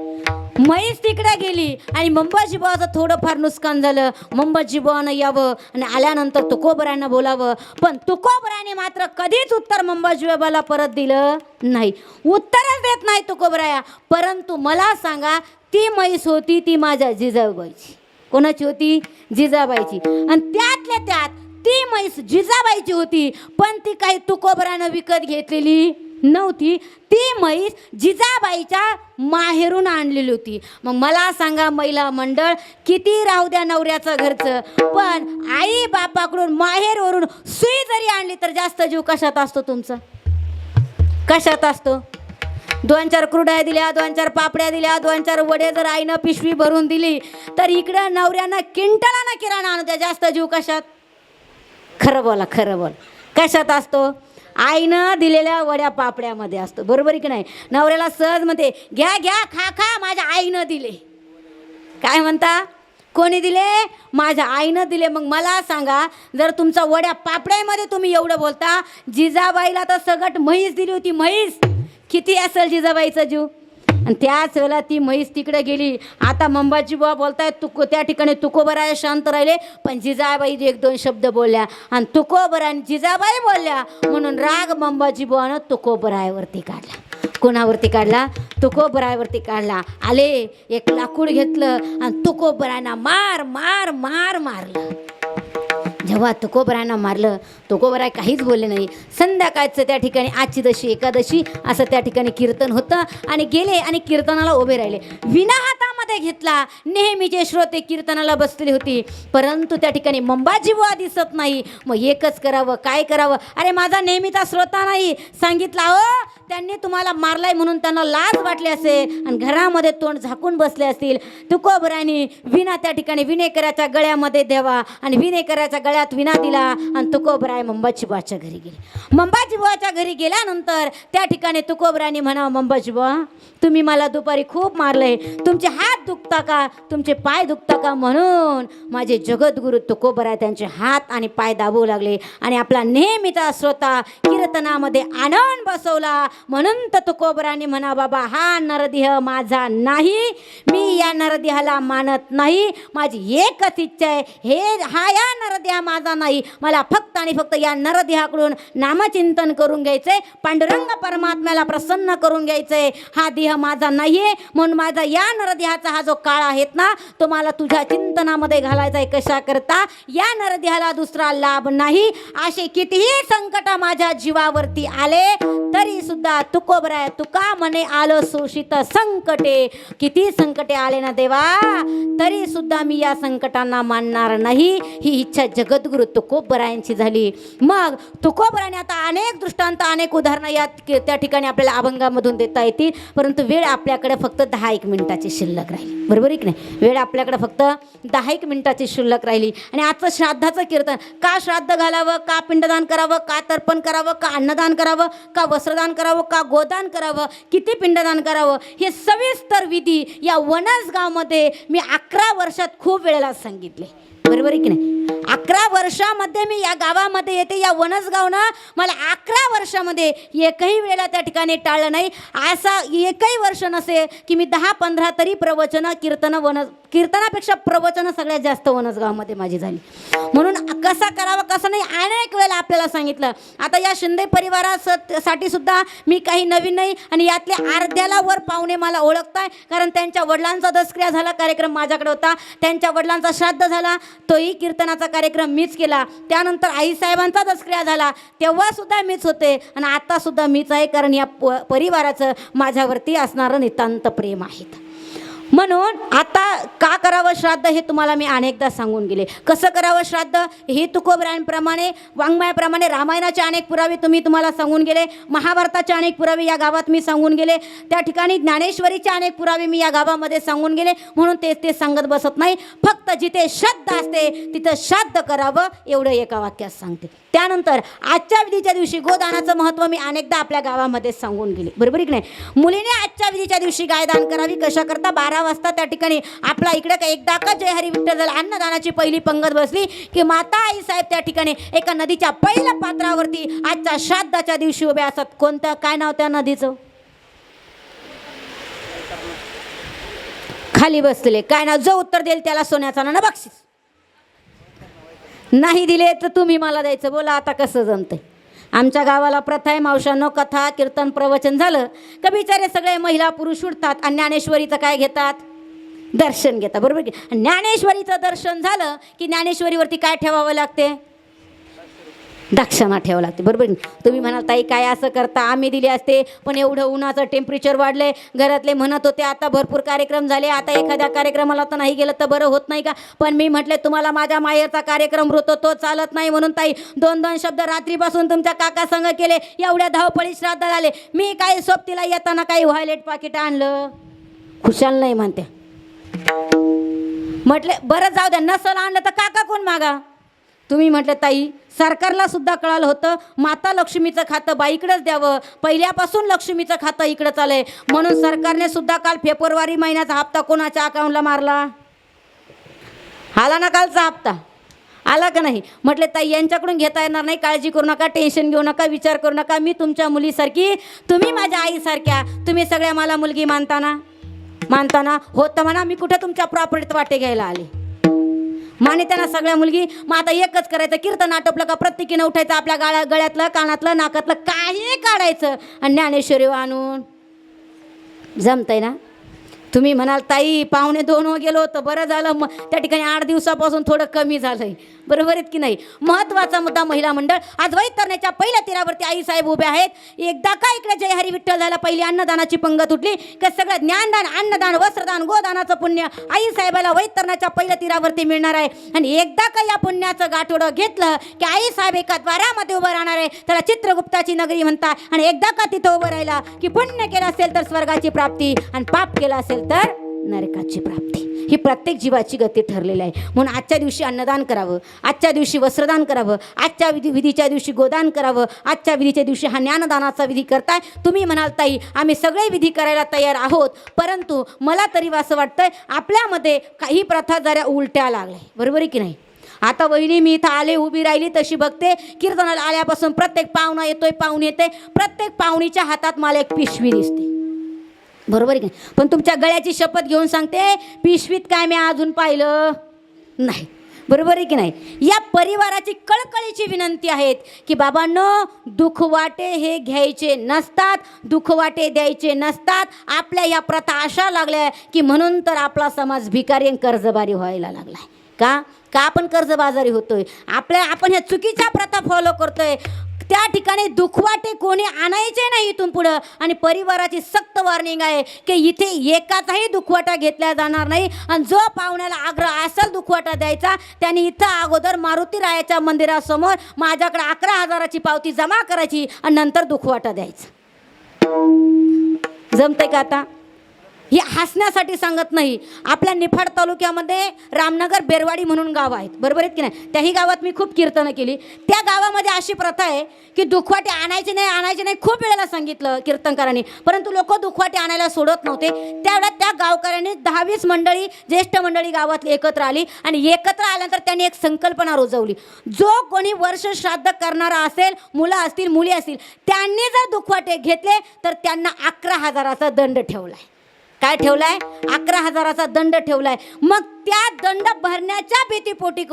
[SPEAKER 1] म्हैस तिकडे गेली आणि मंबाजी बुवाचं थोडंफार नुकसान झालं. मंबाजी बुवानं यावं आणि आल्यानंतर तुकोबरायांना बोलावं. पण तुकोबरायाने मात्र कधीच उत्तर मंबाजी बाबाला परत दिलं नाही. उत्तरच देत नाही तुकोबराया. परंतु मला सांगा ती म्हैस होती ती माझ्या जिजाबाईची. कोणाची होती जिजाबाईची. आणि त्यातल्या त्यात ती म्हैस जिजाबाईची होती पण ती काही तुकोबरायानं विकत घेतलेली नव्हती. ती म्हैस जिजाबाईच्या माहेरून आणलेली होती. मग मला सांगा महिला मंडळ, किती राहू द्या नवऱ्याचं घरचं, पण आई बापाकडून माहेरवरून सुई जरी आणली तर जास्त जीव कशात असतो तुमचा? कशात असतो? 2-4 कुरड्या दिल्या, 2-4 पापड्या दिल्या, 2-4 वडे जर आईनं पिशवी भरून दिली तर इकडं नवऱ्यानं किंटलानं किराणा आणू द्या, जास्त जीव कशात? खरं बोला, खरं बोल. कशात असतो? आईनं दिलेल्या वड्या पापड्यामध्ये असतो. बरोबर आहे की नाही? नवऱ्याला सहज म्हणते, घ्या घ्या, खा खा, माझ्या आईनं दिले. काय म्हणता? कोणी दिले? माझ्या आईनं दिले. मग मला सांगा, जर तुमचा वड्या पापड्यामध्ये तुम्ही एवढं बोलता, जिजाबाईला तर सगट म्हैस दिली होती. म्हैस किती असेल जिजाबाईचा जीव? आणि त्याच वेळेला ती म्हैस तिकडे गेली. आता मंबाजी बुवा बोलतायत त्या ठिकाणी तुकोबराय शांत राहिले, पण जिजाबाई 1-2 शब्द बोलल्या आणि तुकोबराय आणि जिजाबाई बोलल्या म्हणून राग मंबाजी बुवानं तुकोबरायवरती काढला. कोणावरती काढला? तुकोबरायवरती काढला. आले, एक लाकूड घेतलं आणि तुकोबरायना मार मार मार मारलं. जेव्हा तुकोबरायांना मारलं, तुकोबराय काहीच बोलले नाही. संध्याकाळचं त्या ठिकाणी आजची दशी एकादशी असं त्या ठिकाणी कीर्तन होतं आणि गेले आणि कीर्तनाला उभे राहिले. विना हातामध्ये घेतला. नेहमीचे श्रोते कीर्तनाला बसलेली होती, परंतु त्या ठिकाणी मंबाजी बुवा दिसत नाही. मग एकच करावं, काय करावं? अरे माझा नेहमीचा श्रोता नाही, सांगितला हो त्यांनी तुम्हाला मारलाय म्हणून त्यांना लाज वाटली असेल आणि घरामध्ये तोंड झाकून बसले असतील. तुकोबरायांनी विना त्या ठिकाणी विनेकराच्या गळ्यामध्ये द्यावा आणि विनेकराच्या गळ्यात विना दिला आणि तुकोबराय मंबाजी बुवाच्या घरी गेले. मंबाजी बुवाच्या घरी गेल्यानंतर त्या ठिकाणी तुकोबरायांनी म्हणावं, मंबाजी बुवा तुम्ही मला दुपारी खूप मारलंय, तुमचे हात दुखता का, तुमचे पाय दुखता का? म्हणून माझे जगद्गुरु तुकोबराय त्यांचे हात आणि पाय दाबू लागले आणि आपला नेहमीचा श्रोता कीर्तनामध्ये आणून बसवला. म्हणून तर तुकोबरायांनी म्हणा, बाबा हा नरदेह माझा नाही, मी या नरदेहाला मानत नाही, माझी एकच इच्छा आहे, या नरदेह माझा नाही, मला फक्त आणि फक्त या नरदेहाकडून नामचिंतन करून घ्यायचंय, पांडुरंग परमात्म्याला प्रसन्न करून घ्यायचंय. हा देह माझा नाहीये, म्हणून माझा या नरदेहाचा हा जो काळ आहेत ना, तो मला तुझ्या चिंतनामध्ये घालायचा आहे. कशा करता? या नरदेहाला दुसरा लाभ नाही. असे कितीही संकट माझ्या जीवावरती आले तरी सुद्धा तुकोबराय तुका म्हणे आलं सोशित संकटे. किती संकटे आले ना देवा, तरी सुद्धा मी या संकटांना मानणार नाही. ही इच्छा जगद्गुरु तुकोबरायांची झाली. मग तुकोबरायाने आता अनेक दृष्टांत, अनेक उदाहरणं या त्या ठिकाणी आपल्याला अभंगामधून देता येतील, परंतु वेळ आपल्याकडे फक्त 10-1 मिनिटाची शिल्लक राहिली. बरोबर आहे की नाही? वेळ आपल्याकडे फक्त 10-1 मिनिटाची शिल्लक राहिली. आणि आजचं श्राद्धाचं कीर्तन, का श्राद्ध घालावं, का पिंडदान करावं, का तर्पण करावं, का अन्नदान करावं, का वस्त्रदान करावं, का गोदान करावं, किती पिंडदान करावं, हे सविस्तर विधी या वनसगावमध्ये मी 11 वर्षात खूप वेळेला सांगितले. बरोबर आहे की नाही? 11 वर्षामध्ये मी या गावामध्ये येते, या वनसगावनं मला 11 वर्षामध्ये एकही वेळेला त्या ठिकाणी टाळलं नाही. असा एकही वर्ष नसे की मी 10-15 तरी प्रवचनं, कीर्तनापेक्षा प्रवचनं सगळ्यात जास्त वनसगावमध्ये माझी झाली. म्हणून कसा करावं कसं नाही अनेक वेळेला आपल्याला सांगितलं. आता या शिंदे परिवारासाठी सुद्धा मी काही नवीन नाही, आणि यातले अर्ध्याला वर पाहुणे मला ओळखताय, कारण त्यांच्या वडिलांचा दसक्रिया झाला, कार्यक्रम माझ्याकडे होता. त्यांच्या वडिलांचा श्राद्ध झाला, तोही कीर्तनाचा कार्यक्रम मीच केला. त्यानंतर आईसाहेबांचा दसक्रिया झाला, तेव्हा सुद्धा मीच होते आणि आता सुद्धा मीच आहे, कारण या परिवाराचं माझ्यावरती असणारं नितांत प्रेम आहे. म्हणून आता का करावं श्राद्ध हे तुम्हाला मी अनेकदा सांगून गेले. कसं करावं श्राद्ध हे तुकोबरायांप्रमाणे, वाङ्मयाप्रमाणे रामायणाचे अनेक पुरावे तुम्हाला सांगून गेले, महाभारताचे अनेक पुरावे या गावात मी सांगून गेले, त्या ठिकाणी ज्ञानेश्वरीचे अनेक पुरावे मी या गावामध्ये सांगून गेले. म्हणून ते सांगत बसत नाही, फक्त जिथे श्राद्ध असते तिथं श्राद्ध करावं एवढं एका वाक्यात सांगते. त्यानंतर आजच्या विधीच्या दिवशी गोदानाचं महत्त्व मी अनेकदा आपल्या गावामध्ये सांगून गेले. बरोबर की नाही? मुलीने आजच्या विधीच्या दिवशी गायदान करावी. कशा करता? 12 वाजता त्या ठिकाणी आपला इकडे का एकदा का जय हरी विठ्ठल झाला, अन्नदानाची पहिली पंगत बसली की माता आई साहेब त्या ठिकाणी एका नदीच्या पहिल्या पात्रावरती आजच्या श्राद्धाच्या दिवशी उभे असतात. कोणतं, काय नाव त्या नदीचं? खाली बसलेले. काय नाव? जो उत्तर देईल त्याला सोन्याचा नाणं बक्षीस. नाही दिले तर तुम्ही मला द्यायचं. बोला आता कसं जमतंय? आमच्या गावाला प्रथा आहे मावशांनो, कथा कीर्तन प्रवचन झालं का बिचारे सगळे महिला पुरुष उठतात आणि ज्ञानेश्वरीचं काय घेतात? दर्शन घेतात. बरोबर की? ज्ञानेश्वरीचं दर्शन झालं की ज्ञानेश्वरीवरती काय ठेवावं लागते? दक्षिणा ठेवावं लागते, बरोबर आहे? तुम्ही म्हणाल ताई काय असं करता, आम्ही दिले असते पण एवढं उन्हाचं टेम्परेचर वाढलंय, घरातले म्हणत होते आता भरपूर कार्यक्रम झाले, आता एखाद्या कार्यक्रमाला तर नाही गेलं तर बरं होत नाही का? पण मी म्हटले तुम्हाला माझ्या माहेरचा कार्यक्रम होतो तो चालत नाही म्हणून ताई 2-2 शब्द रात्रीपासून तुमच्या काका संग केले, एवढ्या धावपळी श्राद्ध झाले. मी काही सोबतीला येताना काही व्हायलेट पाकिट आणलं, खुशाल नाही म्हणते. म्हटले बरं जाऊ द्या, नसल आणलं तर काका कोण मागा? तुम्ही म्हटले ताई सरकारला सुद्धा कळालं होतं माता लक्ष्मीचं खातं बाईकडेच द्यावं, पहिल्यापासून लक्ष्मीचं खातं इकडं चाललंय, म्हणून सरकारने सुद्धा काल फेब्रुवारी महिन्याचा हप्ता कोणाच्या अकाउंटला मारला? आला ना कालचा हप्ता, आला का नाही? म्हटले ताई यांच्याकडून घेता येणार नाही, काळजी करू नका, टेन्शन घेऊ नका, विचार करू नका, मी तुमच्या मुलीसारखी, तुम्ही माझ्या आईसारख्या, तुम्ही सगळ्या मला मुलगी मानताना होतं म्हणा, मी कुठे तुमच्या प्रॉपर्टीत वाटे घ्यायला आले माने त्यांना सगळ्या मुलगी. मग आता एकच करायचं, कीर्तन आटोपलं का प्रत्येकीनं उठायचं, आपल्या गळ्यातलं कानातलं नाकातलं काही काढायचं आणि ज्ञानेश्वरी आणून. जमतंय ना? तुम्ही म्हणाल ताई 1:45 गेलो होतं, बरं झालं, मग त्या ठिकाणी 8 दिवसापासून थोडं कमी झालंय, बरोबर आहेत की नाही? महत्त्वाचा मुद्दा महिला मंडळ. आज वैतरण्याच्या पहिल्या तीरावरती आईसाहेब उभे आहेत. एकदा का इकडे जय हरी विठ्ठल झाला, पहिली अन्नदानाची पंगत उठली की सगळं ज्ञानदान, अन्नदान, वस्त्रदान, गोदानाचं पुण्य आईसाहेबाला वैतरण्याच्या पहिल्या तीरावरती मिळणार आहे. आणि एकदा का या पुण्याचं गाठोडं घेतलं की आईसाहेब एका द्वारामध्ये उभं राहणार आहे, त्याला चित्रगुप्ताची नगरी म्हणतात. आणि एकदा का तिथं उभं राहिला की पुण्य केलं असेल तर स्वर्गाची प्राप्ती आणि पाप केलं असेल तर नरकाची प्राप्ती. ही प्रत्येक जीवाची गती ठरलेली आहे. म्हणून आजच्या दिवशी अन्नदान करावं, आजच्या दिवशी वस्त्रदान करावं, आजच्या विधीच्या दिवशी गोदान करावं, आजच्या विधीच्या दिवशी हा ज्ञानदानाचा विधी करताय. तुम्ही म्हणाल ताई आम्ही सगळे विधी करायला तयार आहोत, परंतु मला तरी असं वाटतंय आपल्यामध्ये काही प्रथा जरा उलट्या लागल्या, बरोबर आहे की नाही? आता वहिनी मी इथं आले उभी राहिली तशी बघते, कीर्तनाला आल्यापासून प्रत्येक पाहुणा येतोय, पाहुणे येते, प्रत्येक पाहुणीच्या हातात मला एक पिशवी दिसते, बरोबर आहे की? पण तुमच्या गळ्याची शपथ घेऊन सांगते पिशवीत काय मी अजून पाहिलं नाही, बरोबर आहे की नाही? या परिवाराची कळकळीची विनंती आहेत की बाबांनो, दुखवाटे हे घ्यायचे नसतात, दुखवाटे द्यायचे नसतात. आपल्या या प्रथा अशा लागल्या की म्हणून तर आपला समाज भिकारी आणि कर्जबारी व्हायला लागलाय. का आपण कर्जबाजारी होतोय? आपण ह्या चुकीच्या प्रथा फॉलो करतोय. त्या ठिकाणी दुखवाटे कोणी आणायचे नाही इथून पुढं. आणि परिवाराची सक्त वॉर्निंग आहे की इथे एकाचाही दुखवाटा घेतला जाणार नाही. आणि जो पाहुण्याला आग्रह असेल दुखवाटा द्यायचा, त्यांनी इथं अगोदर मारुती रायाच्या मंदिरासमोर माझ्याकडे 11,000ची पावती जमा करायची आणि नंतर दुखवाटा द्यायचा. जमतंय का? आता ही हसण्यासाठी सांगत नाही. आपल्या निफाड तालुक्यामध्ये रामनगर बेरवाडी म्हणून गाव आहेत, बरोबर आहेत की नाही? त्याही गावात मी खूप कीर्तनं केली. त्या गावामध्ये अशी प्रथा आहे की दुखवाटे आणायचे नाही खूप वेळेला सांगितलं कीर्तनकारांनी, परंतु लोक दुखवाटे आणायला सोडत नव्हते. त्यावेळेला त्या गावकऱ्यांनी 10-20 मंडळी, ज्येष्ठ मंडळी गावातली एकत्र आली आणि एकत्र आल्यानंतर त्यांनी एक संकल्पना रुजवली. जो कोणी वर्ष श्राद्ध करणारा असेल, मुलं असतील मुली असतील, त्यांनी जर दुखवाटे घेतले तर त्यांना 11,000चा दंड ठेवलाय. काय ठेवलाय? 11,000चा दंड ठेवलाय. मग त्या दंड भरण्याच्या भीतीपोटी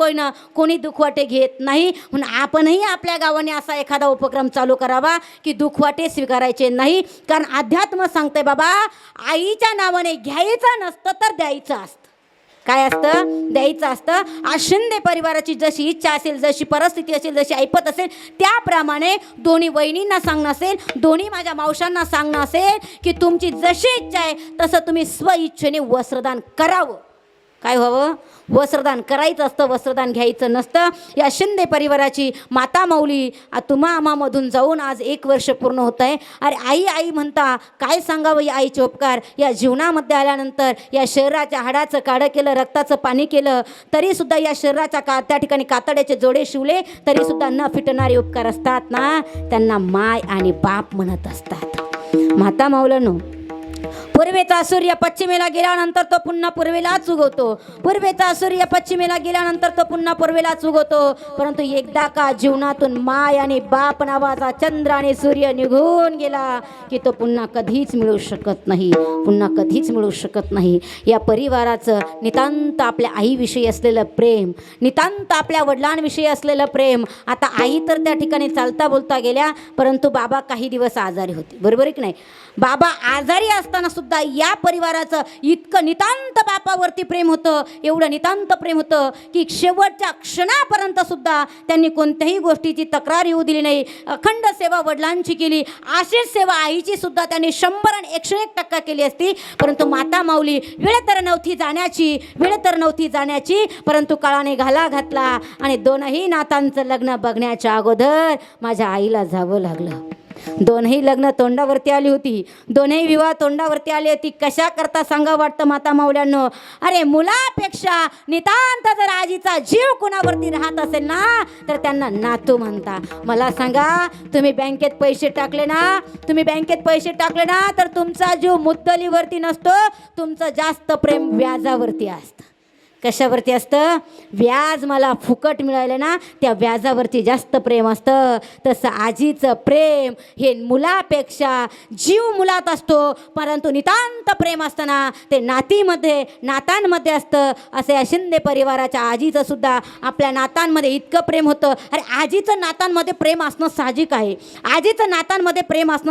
[SPEAKER 1] कोणी दुखवाटे घेत नाही. म्हणून आपणही आपल्या गावाने असा एखादा उपक्रम चालू करावा की दुखवाटे स्वीकारायचे नाही. कारण अध्यात्म सांगते बाबा, आईच्या नावाने घ्यायचं नसतं तर द्यायचं असतं. काय असतं? द्यायचं असतं. आज शिंदे परिवाराची जशी इच्छा असेल, जशी परिस्थिती असेल, जशी ऐपत असेल, त्याप्रमाणे दोन्ही वहिनींना सांगणं असेल, दोन्ही माझ्या मावशांना सांगणं असेल की तुमची जशी इच्छा आहे तसं तुम्ही स्वइच्छेने वस्त्रदान करावं. काय व्हावं? वस्त्रदान करायचं असतं, वस्त्रदान घ्यायचं नसतं. या शिंदे परिवाराची माता माऊली तुमामामधून जाऊन आज 1 वर्ष पूर्ण होत आहे. अरे आई म्हणता, काय सांगावं या आईचे उपकार. या जीवनामध्ये आल्यानंतर या शरीराच्या हाडाचं काढं केलं, रक्ताचं पाणी केलं, तरीसुद्धा या शरीराच्या त्या ठिकाणी कातड्याचे जोडे शिवले, तरीसुद्धा न फिटणारे उपकार असतात ना, त्यांना माय आणि बाप म्हणत असतात. माता माऊलांनो, पूर्वेचा सूर्य पश्चिमेला गेल्यानंतर तो पुन्हा पूर्वेलाच उगवतो. पूर्वेचा सूर्य पश्चिमेला गेल्यानंतर तो पुन्हा पूर्वेलाच उगवतो. परंतु एकदा का जीवनातून माय आणि बाप नावाचा चंद्र आणि सूर्य निघून गेला की तो पुन्हा कधीच मिळू शकत नाही, पुन्हा कधीच मिळू शकत नाही. या परिवाराचं नितांत आपल्या आईविषयी असलेलं प्रेम, नितांत आपल्या वडिलांविषयी असलेलं प्रेम. आता आई तर त्या ठिकाणी चालता बोलता गेल्या, परंतु बाबा काही दिवस आजारी होते, बरोबर आहे की नाही? बाबा आजारी असताना सुद्धा सुद्धा या परिवाराचं इतकं नितांत बापावरती प्रेम होतं, एवढं नितांत प्रेम होतं की शेवटच्या क्षणापर्यंत सुद्धा त्यांनी कोणत्याही गोष्टीची तक्रार येऊ दिली नाही. अखंड सेवा वडिलांची केली, अशीच सेवा आईची सुद्धा त्यांनी 100 आणि 101% केली असती. परंतु माता माऊली वेळ तर नव्हती जाण्याची, परंतु काळाने घाला घातला आणि दोनही नातांचं लग्न बघण्याच्या अगोदर माझ्या आईला जावं लागलं. दोनही लग्न तोंडावरती आली होती, दोनही विवाह तोंडावरती आली होती. कशा करता सांगा वाटतं माता माऊल्यांनो? अरे मुलापेक्षा नितांत जर आजीचा जीव कुणावरती राहत असेल ना तर त्यांना नातू म्हणता. मला सांगा, तुम्ही बँकेत पैसे टाकले ना तर तुमचा जीव मुद्दलीवरती नसतो, तुमचं जास्त प्रेम व्याजावरती असतं. कशावरती असतं? व्याज मला फुकट मिळालं ना त्या व्याजावरती जास्त प्रेम असतं. तसं आजीचं प्रेम हे मुलापेक्षा जीव मुलात असतो, परंतु नितांत प्रेम असताना ते नातांमध्ये असतं. असे या शिंदे परिवाराच्या आजीचं सुद्धा आपल्या नातांमध्ये इतकं प्रेम होतं. अरे आजीचं नातांमध्ये प्रेम असणं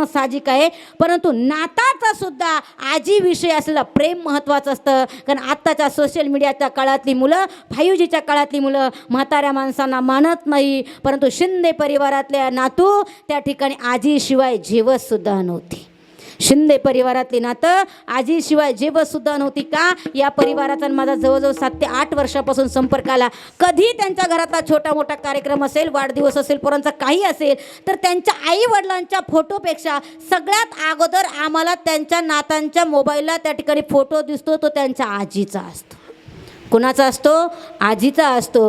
[SPEAKER 1] साहजिक आहे, परंतु नाताचं सुद्धा आजीविषयी असलेलं प्रेम महत्त्वाचं असतं. कारण आत्ताच्या सोशल मीडियाच्या काळातली मुलं, भायूजीच्या काळातली मुलं म्हाताऱ्या माणसांना मानत नाही, परंतु शिंदे परिवारातल्या नातू त्या ठिकाणी आजीशिवाय जेवतसुद्धा नव्हती. शिंदे परिवारातली नातं आजीशिवाय जेवतसुद्धा नव्हती. का? या परिवाराचा माझा जवळजवळ 7 ते 8 वर्षापासून संपर्क आला. कधी त्यांच्या घरातला छोटा मोठा कार्यक्रम असेल, वाढदिवस असेल, पोरांचा काही असेल तर त्यांच्या आई वडिलांच्या फोटोपेक्षा सगळ्यात अगोदर आम्हाला त्यांच्या नातांच्या मोबाईलला त्या ठिकाणी फोटो दिसतो, तो त्यांच्या आजीचा असतो. कुणाचा असतो? आजीचा असतो.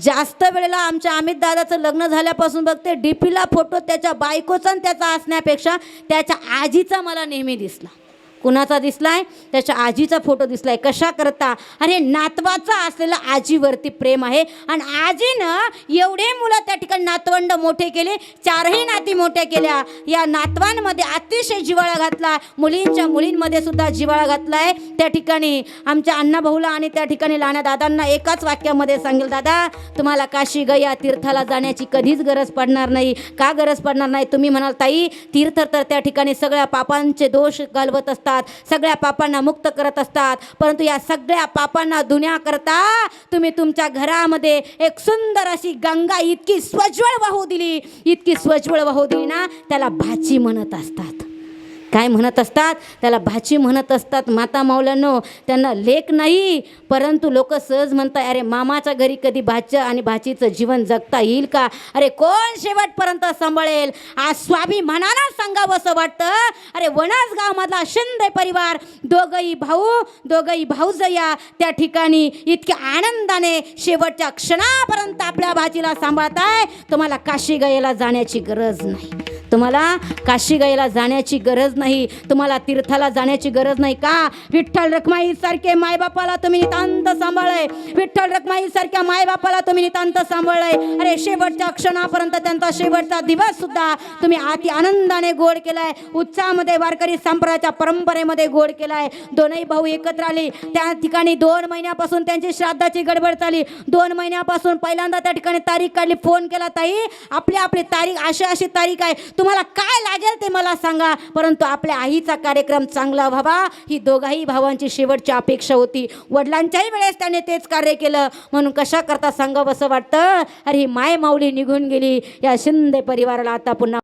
[SPEAKER 1] जास्त वेळेला आमच्या अमित दादाचं लग्न झाल्यापासून बघते डीपीला फोटो त्याच्या बायकोचा आणि त्याचा असण्यापेक्षा त्याच्या आजीचा मला नेहमी दिसला. कुणाचा दिसलाय? त्याच्या आजीचा फोटो दिसलाय. कशा करता? अरे नातवाचा असलेलं आजीवरती प्रेम आहे. आणि आजीनं एवढे मुलं त्या ठिकाणी नातवंड मोठे केले, 4ही नाती मोठ्या केल्या. या नातवांमध्ये अतिशय जिव्हाळा घातला, मुलींमध्ये सुद्धा जिव्हाळा घातलाय. त्या ठिकाणी आमच्या अण्णा भाऊला आणि त्या ठिकाणी लाण्या दादांना एकाच वाक्यामध्ये सांगेल, दादा तुम्हाला काशी गया तीर्थाला जाण्याची कधीच गरज पडणार नाही. का गरज पडणार नाही? तुम्ही म्हणाल ताई तीर्थ तर त्या ठिकाणी सगळ्या पापांचे दोष घालवत असतात, सगळ्या पापांना मुक्त करत असतात, परंतु या सगळ्या पापांना धुण्याकरता तुम्ही तुमच्या घरामध्ये एक सुंदर अशी गंगा इतकी स्वज्वळ वाहू दिली ना, त्याला भाची म्हणत असतात. काय म्हणत असतात? त्याला भाची म्हणत असतात. माता माऊल्यांनो, त्यांना लेक नाही, परंतु लोक सहज म्हणतात अरे मामाच्या घरी कधी भाचं आणि भाचीचं जीवन जगता येईल का? अरे कोण शेवटपर्यंत सांभाळेल? आज स्वाभिमानानं सांगावं असं वाटतं. अरे वनसगावमधला शिंदे परिवार, दोघंही भाऊजया त्या ठिकाणी इतक्या आनंदाने शेवटच्या क्षणापर्यंत आपल्या भाचीला सांभाळताय. तुम्हाला काशी गयेला जाण्याची गरज नाही, तुम्हाला तीर्थाला जाण्याची गरज नाही. का? विठ्ठल रखमाई सारखे मायबापाला तुम्ही नितांत सांभाळलंय. अरे शेवटच्या क्षणापर्यंत त्यांचा शेवटचा दिवस सुद्धा तुम्ही अति आनंदाने गोड केलाय, उत्साहामध्ये वारकरी संप्रदायाच्या परंपरेमध्ये गोड केलाय. दोनही भाऊ एकत्र आले. त्या ठिकाणी 2 महिन्यापासून त्यांची श्राद्धाची गडबड चालली. 2 महिन्यापासून पहिल्यांदा त्या ठिकाणी तारीख काढली, फोन केला, ताई आपली तारीख अशी तारीख आहे, तुम्हाला काय लागेल ते मला सांगा, परंतु आपल्या आईचा कार्यक्रम चांगला व्हावा ही दोघाही भावांची शेवटची अपेक्षा होती. वडिलांच्याही वेळेस त्याने तेच कार्य केलं. म्हणून कशा करता सांगावं असं वाटतं. अरे ही माय माऊली निघून गेली. या शिंदे परिवाराला आता पुन्हा